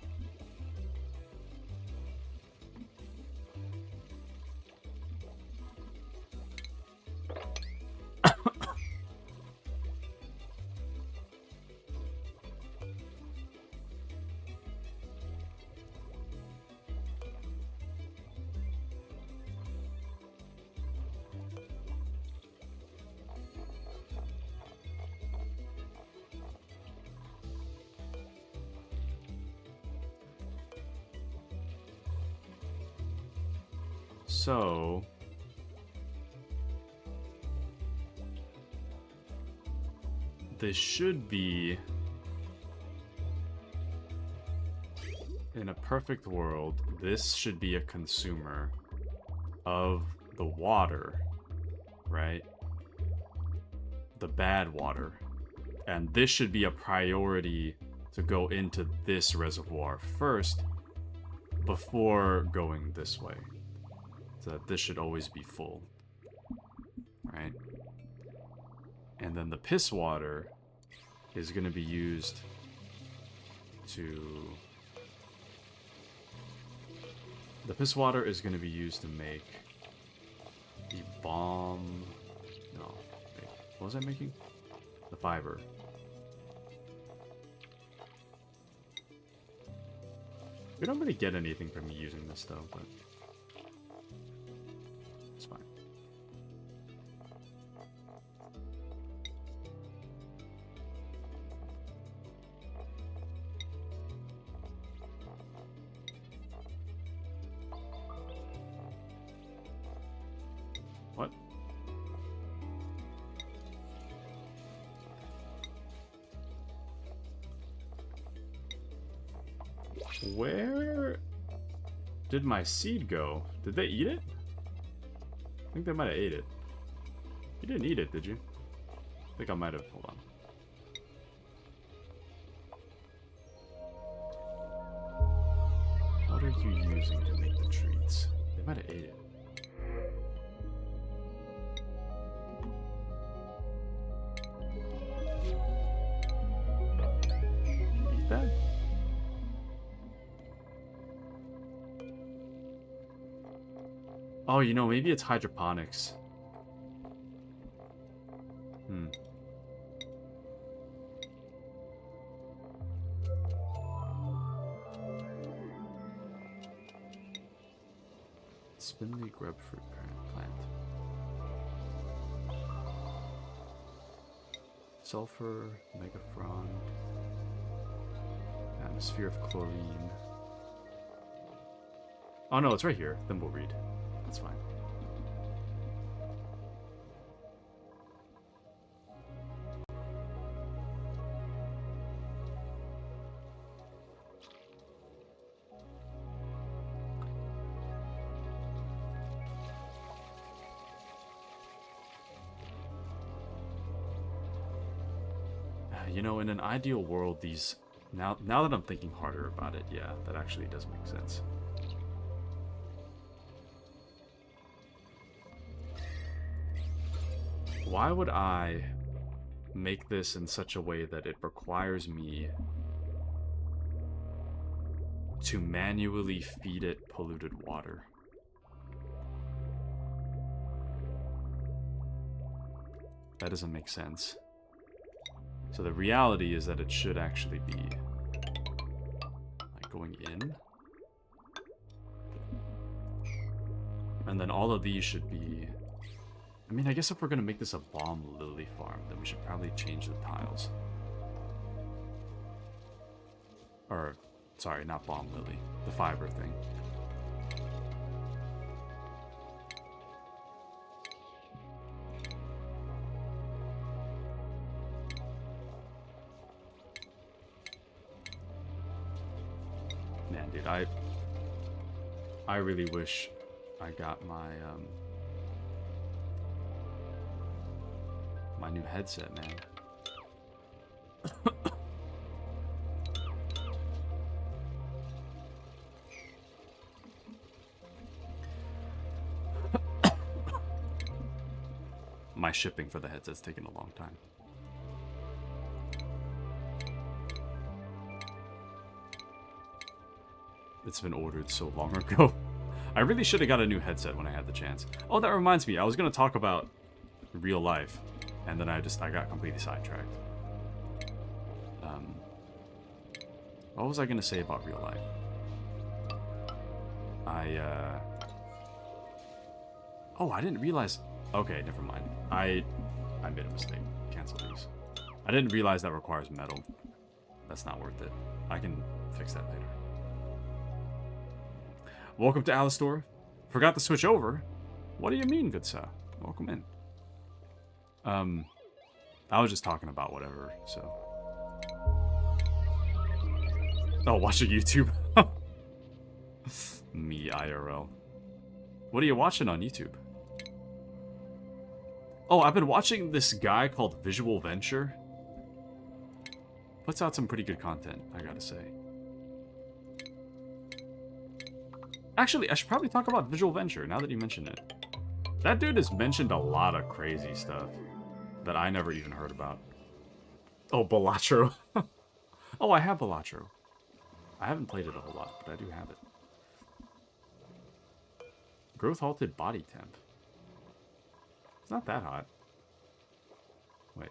So, this should be, in a perfect world, this should be a consumer of the water, right? The bad water. And this should be a priority to go into this reservoir first, before going this way. So that this should always be full. Right? And then the piss water is going to be used to... The piss water is going to be used to make the bomb... No. Wait, what was I making? The fiber. We don't really get anything from me using this though, but... It's fine. What? Where did my seed go? Did they eat it? I think they might have ate it. You didn't eat it, did you? I think I might have. Hold on. What are you using to make the treats? They might have ate it. Eat that? Oh, you know, maybe it's hydroponics. Spindly grubfruit parent plant. Sulfur, megafron. Atmosphere of chlorine. Oh no, it's right here. Then we'll read. That's fine. You know, in an ideal world, these... Now that I'm thinking harder about it, yeah, that actually does make sense. Why would I make this in such a way that it requires me to manually feed it polluted water? That doesn't make sense. So the reality is that it should actually be like going in. And then all of these should be... I mean, I guess if we're going to make this a bomb lily farm, then we should probably change the tiles. Or, sorry, not bomb lily. The fiber thing. Man, dude, I really wish I got my, my new headset, man. My shipping for the headset's taking a long time. It's been ordered so long ago. I really should have got a new headset when I had the chance. Oh, that reminds me. I was going to talk about real life. And then I got completely sidetracked. What was I going to say about real life? Oh, I didn't realize... Okay, never mind. I made a mistake. Cancel these. I didn't realize that requires metal. That's not worth it. I can fix that later. Welcome to Alistor. Forgot to switch over. What do you mean, good sir? Welcome in. I was just talking about whatever, so. Oh, watching YouTube. Me, IRL. What are you watching on YouTube? Oh, I've been watching this guy called Visual Venture. Puts out some pretty good content, I gotta say. Actually, I should probably talk about Visual Venture now that you mention it. That dude has mentioned a lot of crazy stuff that I never even heard about. Oh, Balatro. Oh, I have Balatro. I haven't played it a whole lot, but I do have it. Growth halted body temp. It's not that hot. Wait.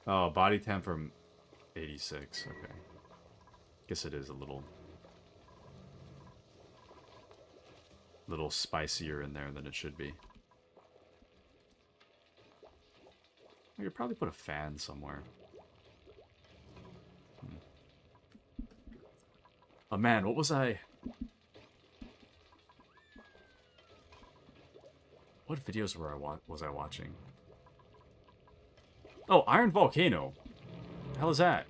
Oh, body temp from 86. Okay. Guess it is a little spicier in there than it should be. I could probably put a fan somewhere. Oh man, what was I... What videos was I watching? Oh, Iron Volcano. The hell is that?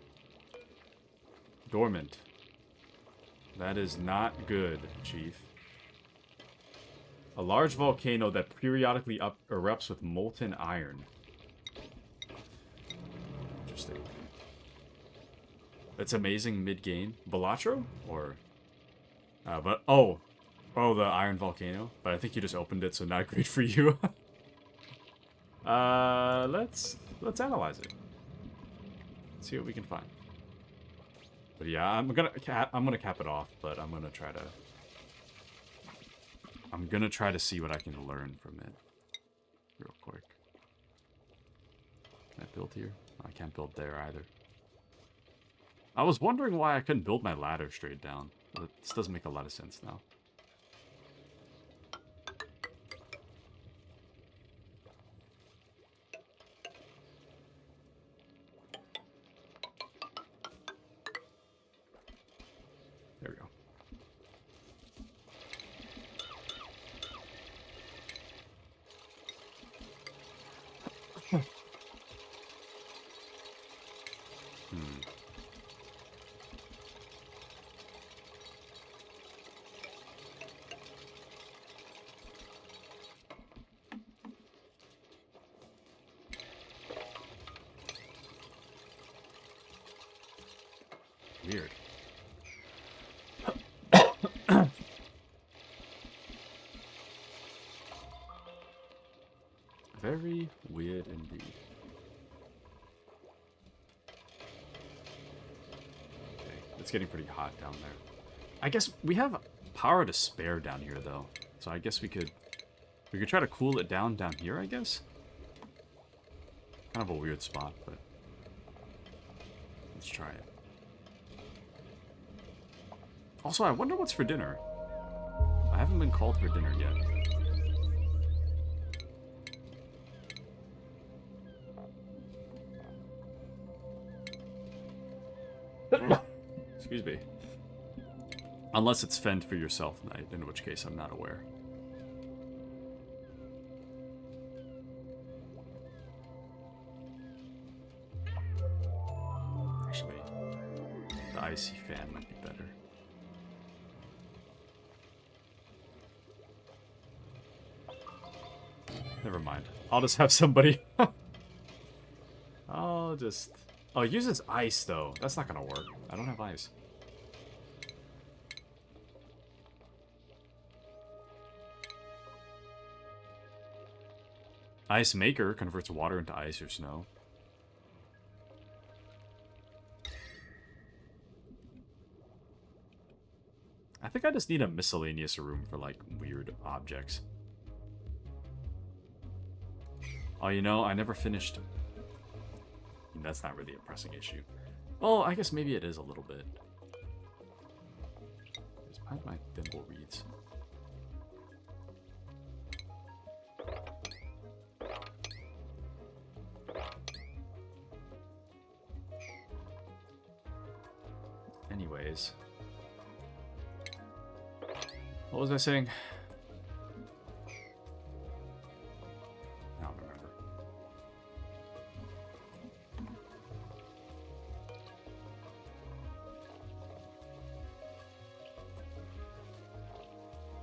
Dormant. That is not good, Chief. A large volcano that periodically erupts with molten iron. Interesting. That's amazing mid-game. Balatro? Or... Oh, the Iron Volcano. But I think you just opened it, so not great for you. Let's analyze it. See what we can find. But yeah, I'm gonna cap it off, but I'm gonna try to see what I can learn from it. Real quick. Can I build here? I can't build there either. I was wondering why I couldn't build my ladder straight down. This doesn't make a lot of sense now. There we go. Weird. Very weird indeed. Okay, it's getting pretty hot down there. I guess we have power to spare down here though. So I guess we could try to cool it down here, I guess. Kind of a weird spot, but let's try it. Also, I wonder what's for dinner. I haven't been called for dinner yet. Excuse me. Unless it's fend for yourself night, in which case I'm not aware. Actually, the icy fan might be better. Never mind. I'll just have somebody... I'll just... Oh, it uses ice, though. That's not gonna work. I don't have ice. Ice Maker converts water into ice or snow. I think I just need a miscellaneous room for, like, weird objects. Oh, you know, I never finished... That's not really a pressing issue. Well, I guess maybe it is a little bit. Just find my thimble reeds. Anyways. What was I saying? I don't remember.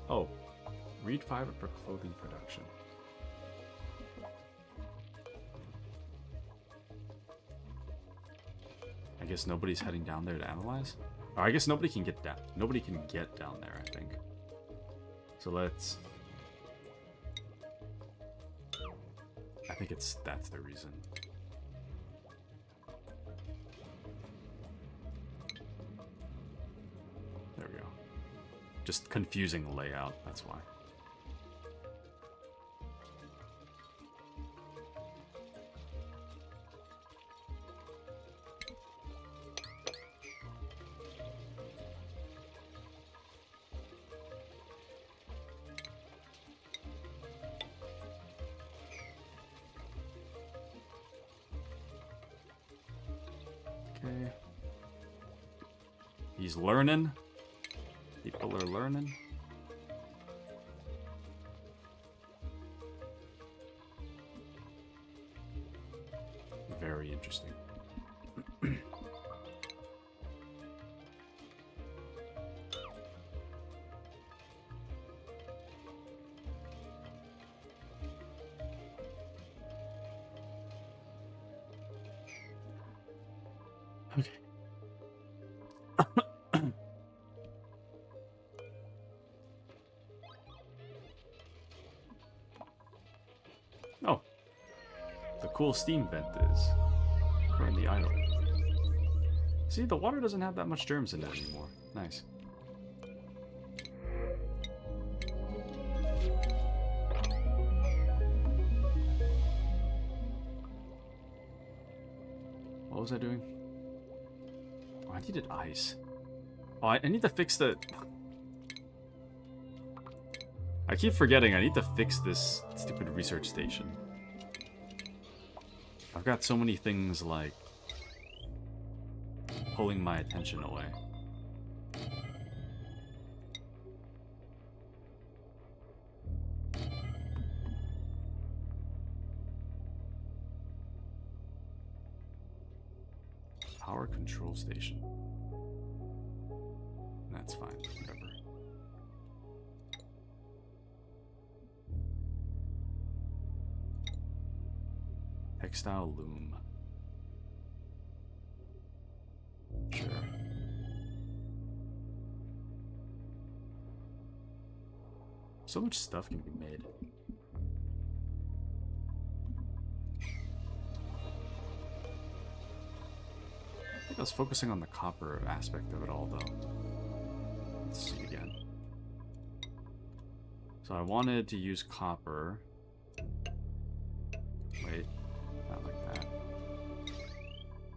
Oh, reed fiber for clothing production. I guess nobody's heading down there to analyze? Or I guess nobody can get down. Nobody can get down there, I think. So let's... I think that's the reason. There we go. Just confusing the layout, that's why. Okay. He's learning. People are learning. Very interesting. Okay. Oh. The cool steam vent is currently idle. See, the water doesn't have that much germs in it anymore. Nice. What was I doing? Oh, I needed ice. Oh, I need to fix the... I keep forgetting I need to fix this stupid research station. I've got so many things, like, pulling my attention away. Power control station. That's fine, whatever. Textile loom. Sure. So much stuff can be made. I think I was focusing on the copper aspect of it all, though. Let's see again. So I wanted to use copper. Wait, not like that.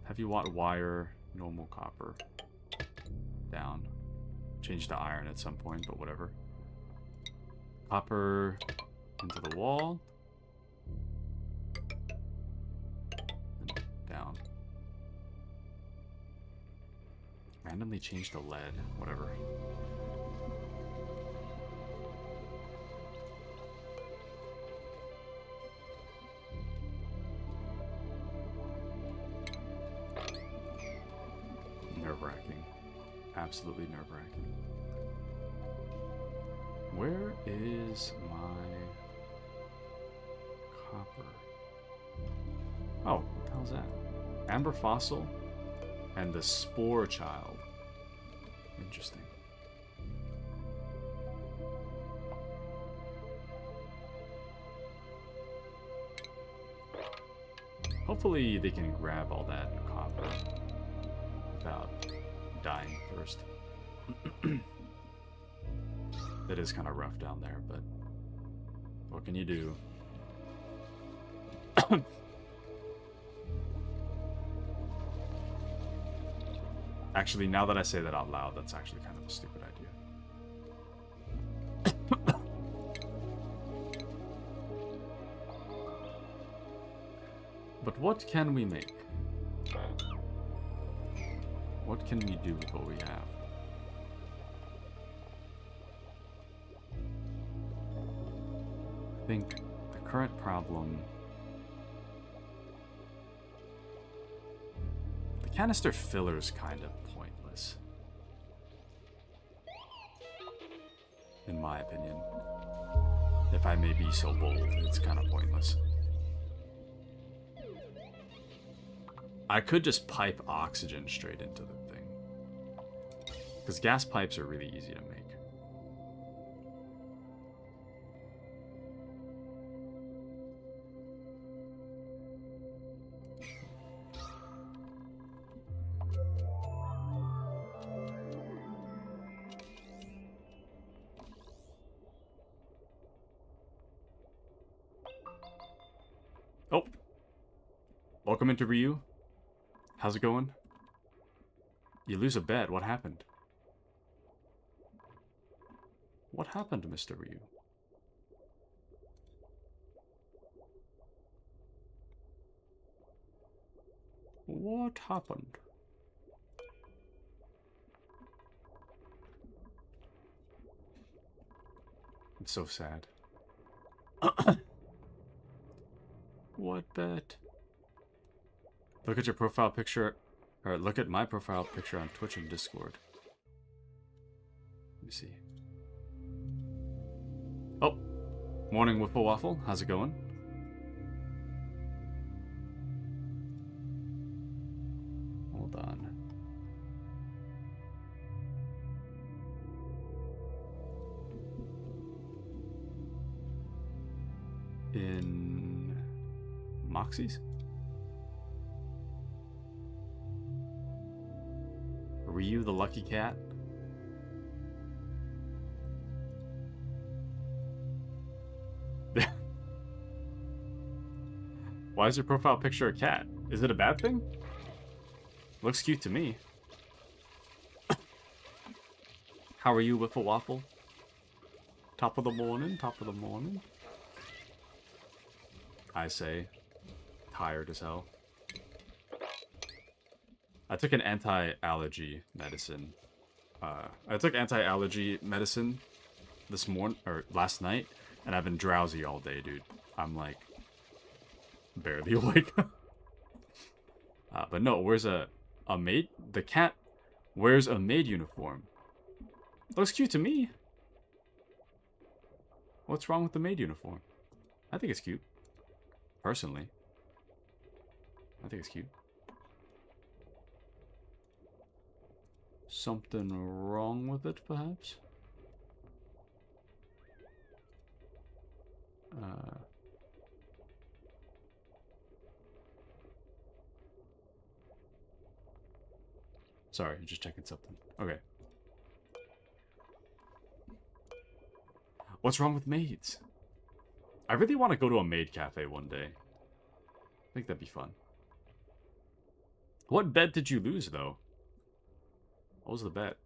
Heavy watt wire, normal copper. Down. Change to iron at some point, but whatever. Copper into the wall. And down. Randomly change to lead, whatever. Nerve-wracking. Absolutely nerve-wracking. Where is my copper? Oh, what the hell's that? Amber fossil and the spore child. Interesting. Hopefully they can grab all that copper without dying first. That is kind of rough down there, but what can you do? Actually, now that I say that out loud, that's actually kind of a stupid idea. But what can we make? What can we do with what we have? I think the current problem... The canister filler is kind of pointless. In my opinion. If I may be so bold, it's kind of pointless. I could just pipe oxygen straight into the thing. Because gas pipes are really easy to make. Oh! Welcome into Ryu. How's it going? You lose a bet. What happened? What happened, Mr. Ryu? What happened? I'm so sad. What bet? Look at your profile picture, or look at my profile picture on Twitch and Discord. Let me see. Oh, morning Whipple Waffle. How's it going? Hold on. In Moxie's? Ryu the lucky cat? Why is your profile picture a cat? Is it a bad thing? Looks cute to me. How are you, Whiffle Waffle? Top of the morning, top of the morning. I say, tired as hell. I took an anti-allergy medicine. I took anti-allergy medicine this morning, or last night, and I've been drowsy all day, dude. I'm like, barely awake. But no, where's a maid? The cat wears a maid uniform. Looks cute to me. What's wrong with the maid uniform? I think it's cute. Personally. I think it's cute. Something wrong with it, perhaps? Sorry, I'm just checking something. Okay. What's wrong with maids? I really want to go to a maid cafe one day. I think that'd be fun. What bet did you lose, though? What was the bet?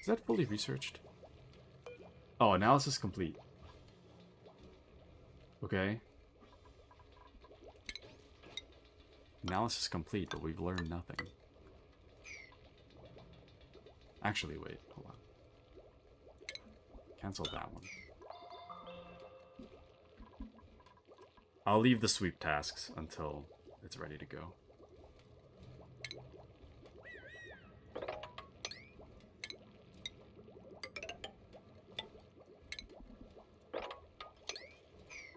Is that fully researched? Oh, analysis complete. Okay. Analysis complete, but we've learned nothing. Actually, wait. Hold on. Cancel that one. I'll leave the sweep tasks until it's ready to go.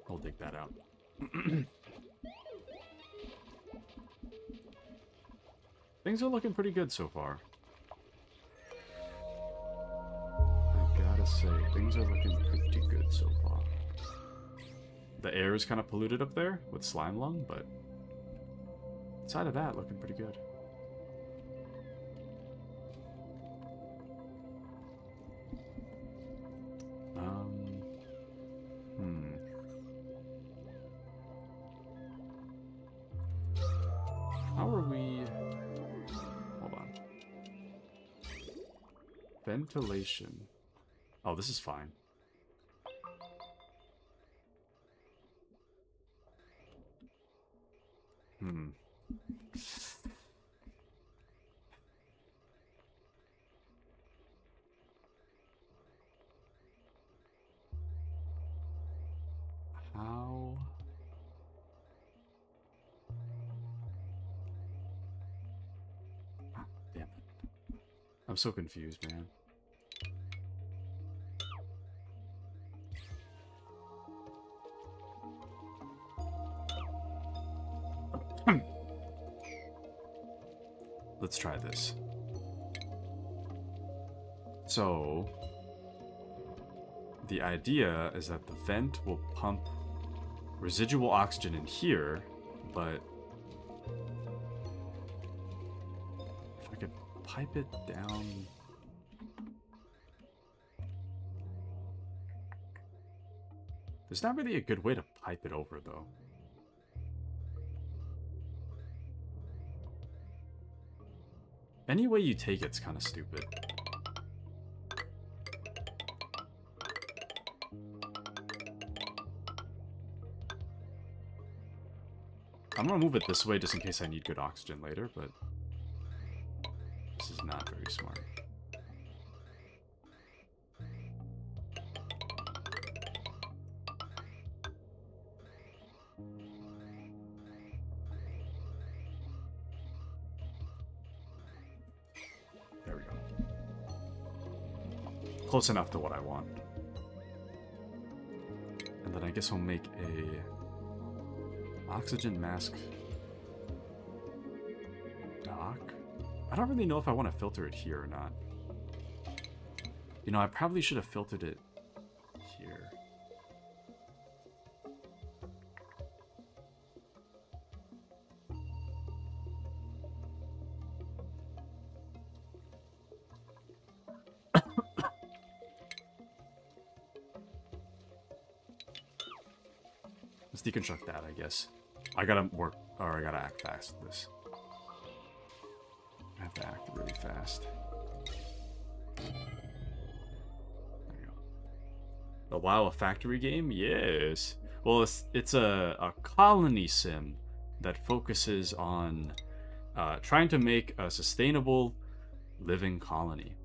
I'll dig that out. Things are looking pretty good so far. I gotta say, things are looking pretty good so far. The air is kind of polluted up there with slime lung, but outside of that, looking pretty good. How are we? Hold on. Ventilation. Oh, this is fine. How? Damn it. I'm so confused, man. let's try this. So, the idea is that the vent will pump residual oxygen in here, but if I could pipe it down... There's not really a good way to pipe it over, though. Any way you take it's kind of stupid. I'm gonna move it this way just in case I need good oxygen later, but this is not very smart. There we go. Close enough to what I want. And then I guess I'll make a oxygen mask dock. I don't really know if I want to filter it here or not. You know, I probably should have filtered it here. Let's deconstruct that, I guess. I gotta work, or I gotta act fast with this. I have to act really fast. There you go. Oh, wow, a factory game? Yes. Well, it's a colony sim that focuses on trying to make a sustainable living colony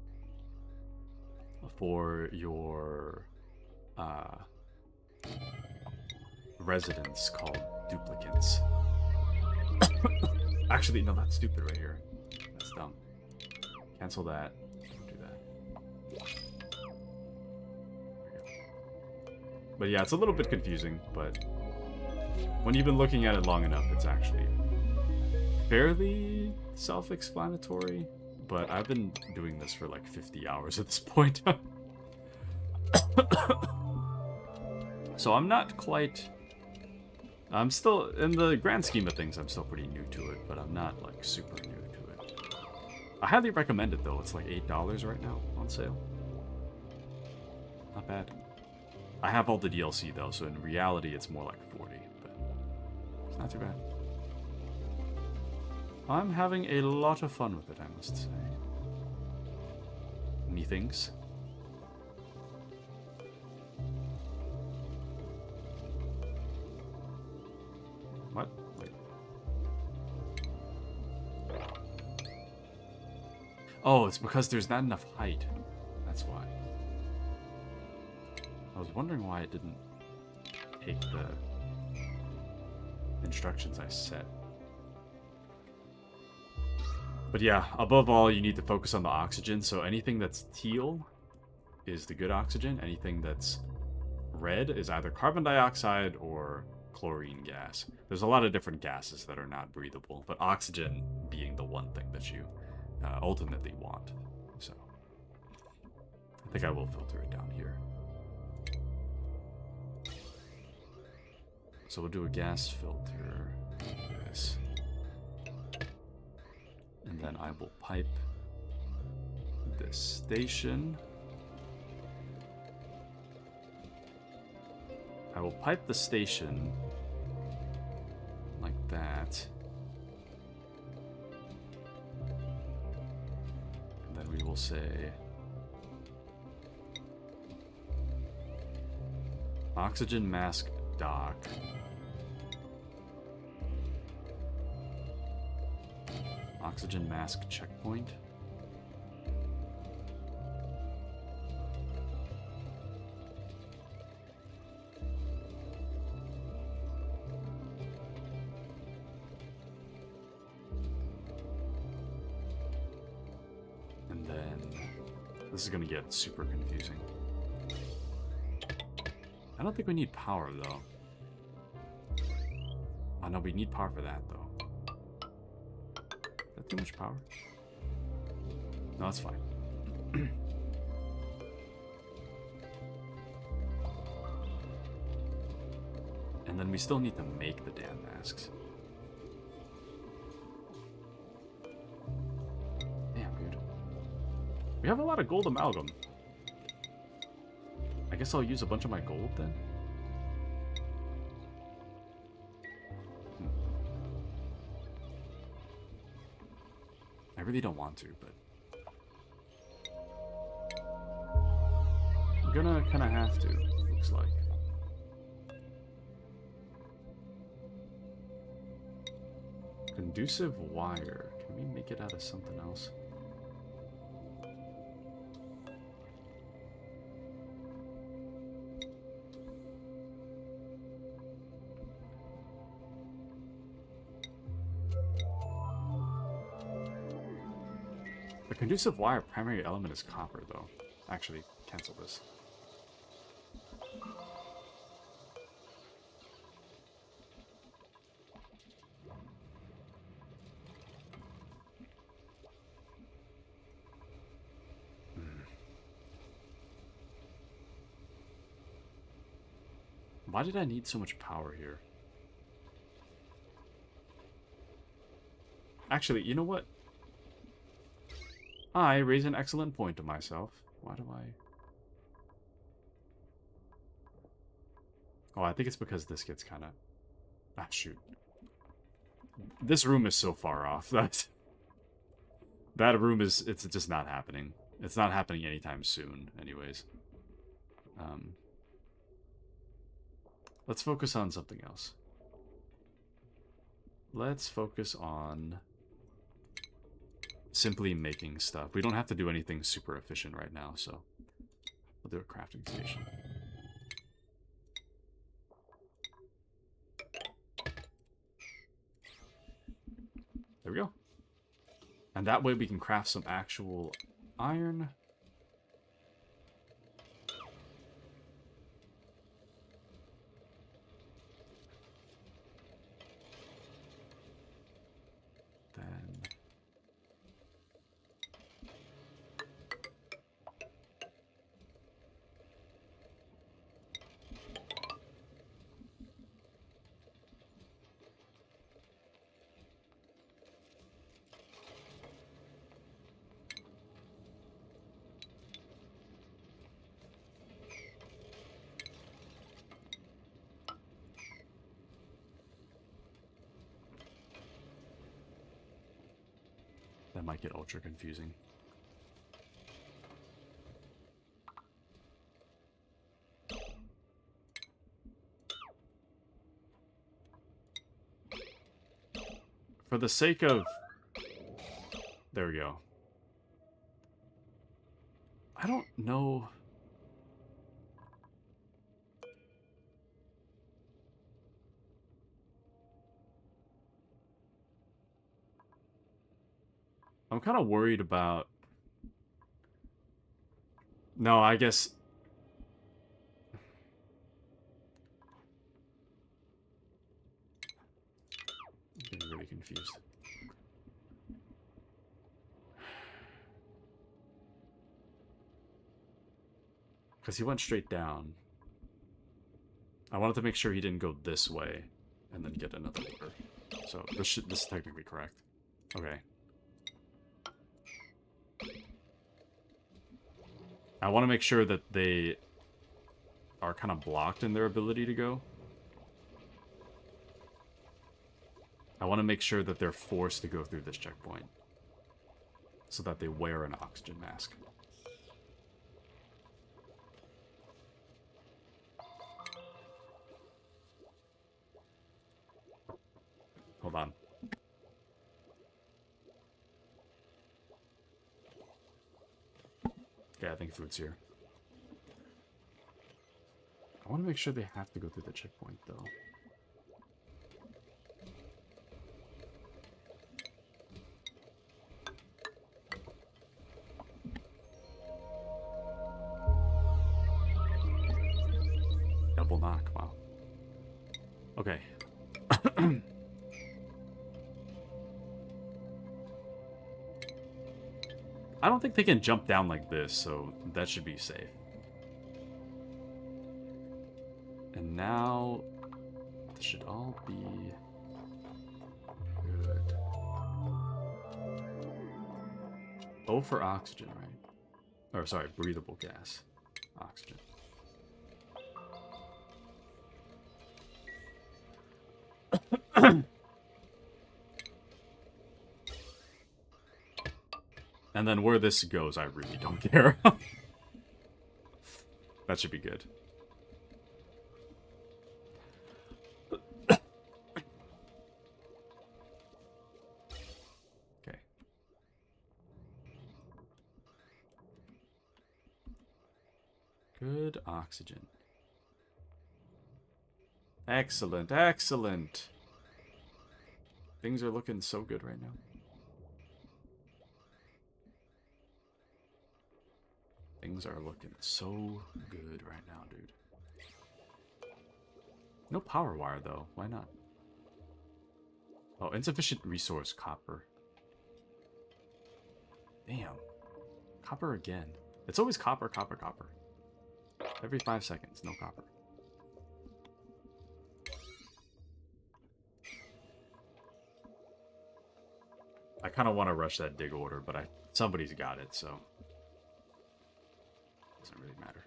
for your residents called duplicants. Actually, no, that's stupid right here. That's dumb. Cancel that. Don't do that. But yeah, it's a little bit confusing, but when you've been looking at it long enough, it's actually fairly self-explanatory. But I've been doing this for like 50 hours at this point. So I'm not quite... I'm still, in the grand scheme of things, I'm still pretty new to it, but I'm not, like, super new to it. I highly recommend it, though. It's like $8 right now on sale. Not bad. I have all the DLC, though, so in reality, it's more like 40, but it's not too bad. I'm having a lot of fun with it, I must say. Methinks. What? Wait. Oh, it's because there's not enough height. That's why. I was wondering why it didn't take the instructions I set. But yeah, above all, you need to focus on the oxygen. So anything that's teal is the good oxygen. Anything that's red is either carbon dioxide or chlorine gas. There's a lot of different gases that are not breathable, but oxygen being the one thing that you ultimately want. So I think I will filter it down here. So we'll do a gas filter, this, and then I will pipe this station. I will pipe the station like that. And then we will say oxygen mask dock. Oxygen mask checkpoint. And then this is going to get super confusing. I don't think we need power though. Oh no, we need power for that though. too much power? No, that's fine. And then we still need to make the damn masks. Damn, dude. We have a lot of gold amalgam. I guess I'll use a bunch of my gold then. I really don't want to, but I'm gonna kind of have to, looks like. Conducive wire. Can we make it out of something else? The conducive wire primary element is copper, though. Actually, cancel this. Why did I need so much power here? Actually, you know what? I raise an excellent point to myself. Why do I... Oh, I think it's because this gets kind of... Ah, shoot. This room is so far off. That room is... It's just not happening. It's not happening anytime soon, anyways. Let's focus on something else. Let's focus on simply making stuff. We don't have to do anything super efficient right now, so we'll do a crafting station. There we go. And that way we can craft some actual iron. That might get ultra confusing. For the sake of... There we go. I don't know... I'm kind of worried about... No, I guess... I'm getting really confused. Because he went straight down. I wanted to make sure he didn't go this way and then get another order. So this is technically correct. Okay. I want to make sure that they are kind of blocked in their ability to go. I want to make sure that they're forced to go through this checkpoint so that they wear an oxygen mask. Hold on. Okay, I think food's here. I want to make sure they have to go through the checkpoint, though. Double knock, wow. Okay. I don't think they can jump down like this, so that should be safe. And now, this should all be good. O for oxygen, right? Or sorry, breathable gas. Oxygen. And then where this goes, I really don't care. That should be good. Okay. Good oxygen. Excellent, excellent. Things are looking so good right now. Things are looking so good right now, dude. No power wire, though. Why not? Oh, insufficient resource, copper. Damn. Copper again. It's always copper, copper, copper. Every 5 seconds, no copper. I kind of want to rush that dig order, but somebody's got it, so... doesn't really matter.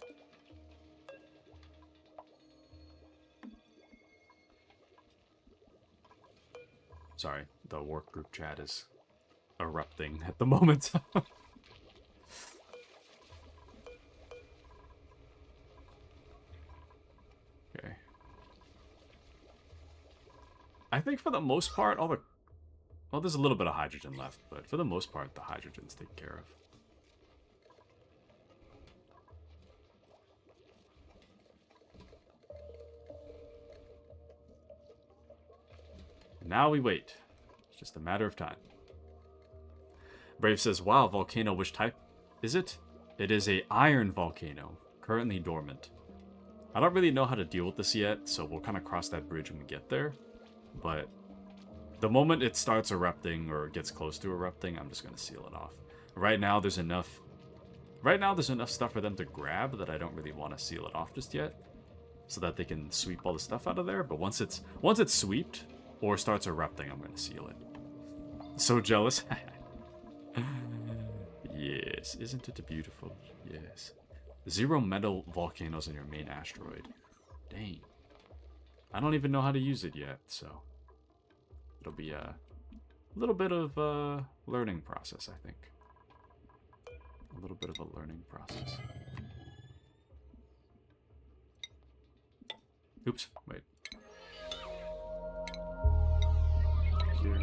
Sorry, the work group chat is erupting at the moment. Okay. I think for the most part, all the... well, there's a little bit of hydrogen left, but for the most part, the hydrogen's taken care of. Now we wait. It's just a matter of time. Brave says, wow, volcano, which type is it? It is a iron volcano, currently dormant. I don't really know how to deal with this yet, so we'll kind of cross that bridge when we get there. But the moment it starts erupting or gets close to erupting, I'm just going to seal it off. Right now, there's enough stuff for them to grab that I don't really want to seal it off just yet, so that they can sweep all the stuff out of there. But once it's swept or starts erupting, I'm going to seal it. So jealous. Yes, isn't it beautiful? Yes. 0 metal volcanoes on your main asteroid. Dang. I don't even know how to use it yet, so it'll be a little bit of a learning process, I think. A little bit of a learning process. Oops, wait. Here.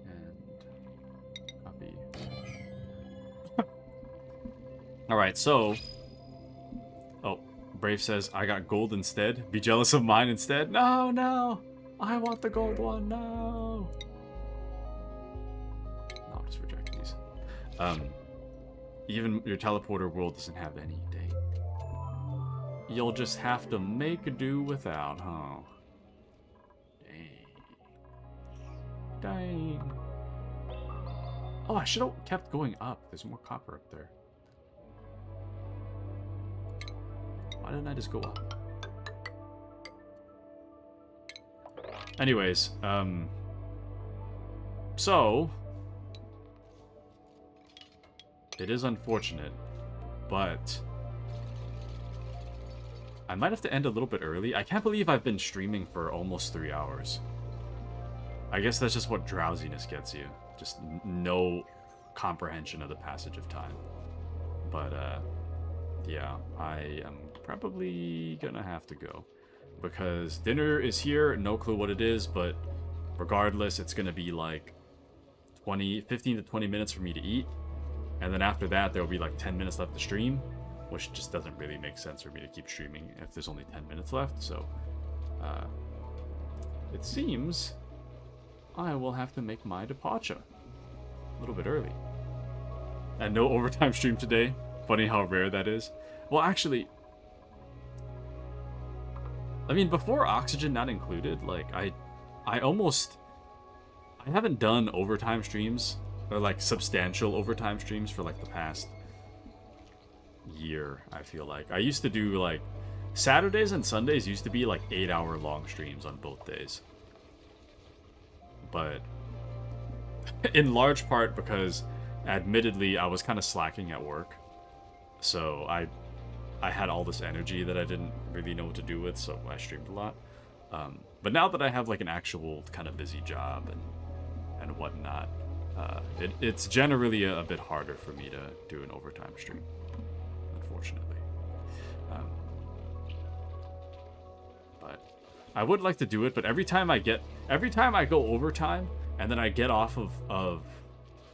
And copy. Alright, so... oh, Brave says, I got gold instead. Be jealous of mine instead? No, no! I want the gold one, no! No, I'll just reject these. Even your teleporter world doesn't have any date. You'll just have to make do without, huh? Dang. Dang. Oh, I should have kept going up. There's more copper up there. Why didn't I just go up? Anyways, so... it is unfortunate, but... I might have to end a little bit early. I can't believe I've been streaming for almost 3 hours. I guess that's just what drowsiness gets you. Just no comprehension of the passage of time. But, yeah, I am probably gonna have to go. Because dinner is here, no clue what it is, but regardless, it's gonna be like 15 to 20 minutes for me to eat. And then after that, there'll be like 10 minutes left to stream, which just doesn't really make sense for me to keep streaming if there's only 10 minutes left. So, it seems I will have to make my departure a little bit early. And no overtime stream today. Funny how rare that is. Well, actually, I mean, before oxygen not included, like, I I haven't done overtime streams, or like substantial overtime streams for like the past year, I feel like. I used to do like Saturdays and Sundays used to be like 8-hour long streams on both days. But in large part because admittedly I was kind of slacking at work. So I had all this energy that I didn't really know what to do with, so I streamed a lot. But now that I have like an actual kind of busy job and whatnot, it's generally a bit harder for me to do an overtime stream, unfortunately. But I would like to do it, but every time I go overtime and then I get off of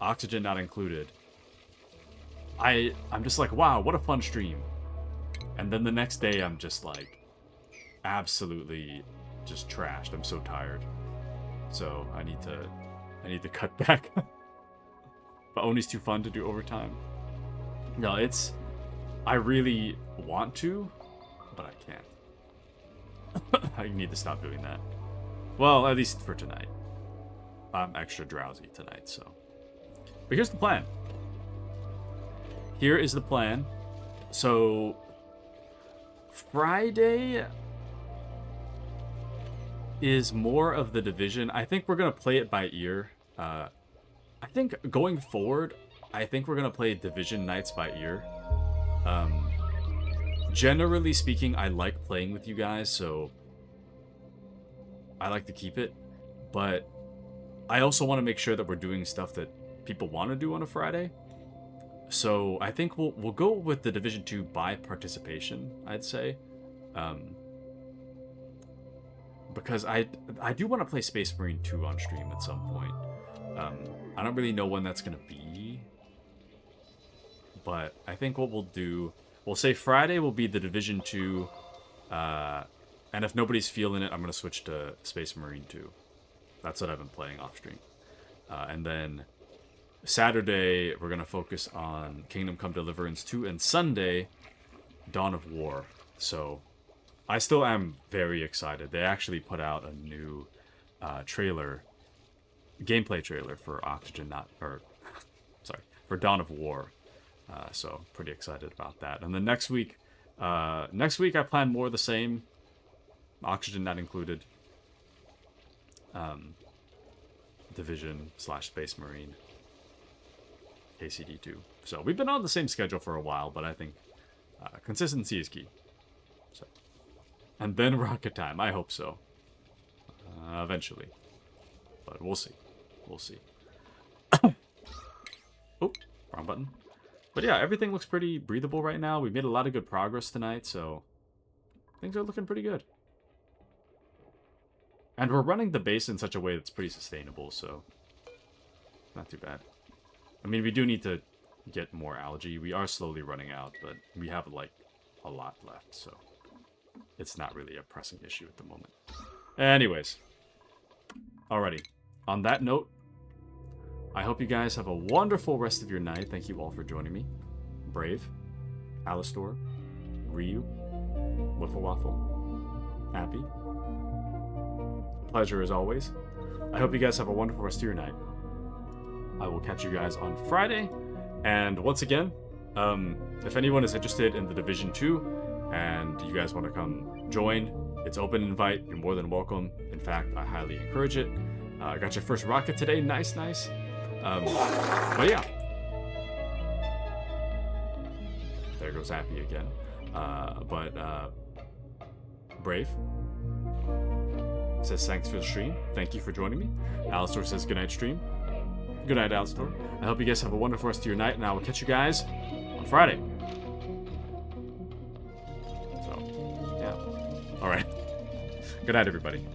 Oxygen Not Included, I'm just like, wow, what a fun stream. And then the next day I'm just like absolutely just trashed. I'm so tired. So I need to cut back. But Oni's too fun to do overtime. No, I really want to, but I can't. I need to stop doing that. Well, at least for tonight. I'm extra drowsy tonight, so. But here's the plan. Here is the plan. So, Friday is more of the Division. I think we're going to play it by ear. I think going forward, I think we're going to play Division nights by ear. Generally speaking, I like playing with you guys, so I like to keep it. But I also want to make sure that we're doing stuff that people want to do on a Friday. So I think we'll go with the Division 2 by participation, I'd say. Because I do want to play Space Marine 2 on stream at some point. I don't really know when that's going to be. But I think what we'll do, we'll say Friday will be the Division 2. And if nobody's feeling it, I'm going to switch to Space Marine 2. That's what I've been playing off stream. And then Saturday, we're going to focus on Kingdom Come Deliverance 2. And Sunday, Dawn of War. So I still am very excited. They actually put out a new gameplay trailer for for Dawn of War. So pretty excited about that. And then next week I plan more of the same. Oxygen Not Included. Division / Space Marine. KCD2. So we've been on the same schedule for a while, but I think consistency is key. So, and then Rocket Time. I hope so. Eventually. But we'll see. We'll see. Oh, wrong button. But yeah, everything looks pretty breathable right now. We made a lot of good progress tonight, so things are looking pretty good. And we're running the base in such a way that's pretty sustainable, so not too bad. I mean, we do need to get more algae. We are slowly running out, but we have, like, a lot left, so it's not really a pressing issue at the moment. Anyways. Alrighty. On that note, I hope you guys have a wonderful rest of your night. Thank you all for joining me. Brave, Alistor, Ryu, Wiffle Waffle, Happy. Pleasure as always. I hope you guys have a wonderful rest of your night. I will catch you guys on Friday. And once again, if anyone is interested in the Division 2 and you guys want to come join, it's open invite. You're more than welcome. In fact, I highly encourage it. I got your first rocket today. Nice, nice. But yeah. There goes Happy again. Brave says thanks for the stream. Thank you for joining me. Alistor says good night stream. Good night, Alistor. I hope you guys have a wonderful rest of your night, and I will catch you guys on Friday. So, yeah. All right. Good night, everybody.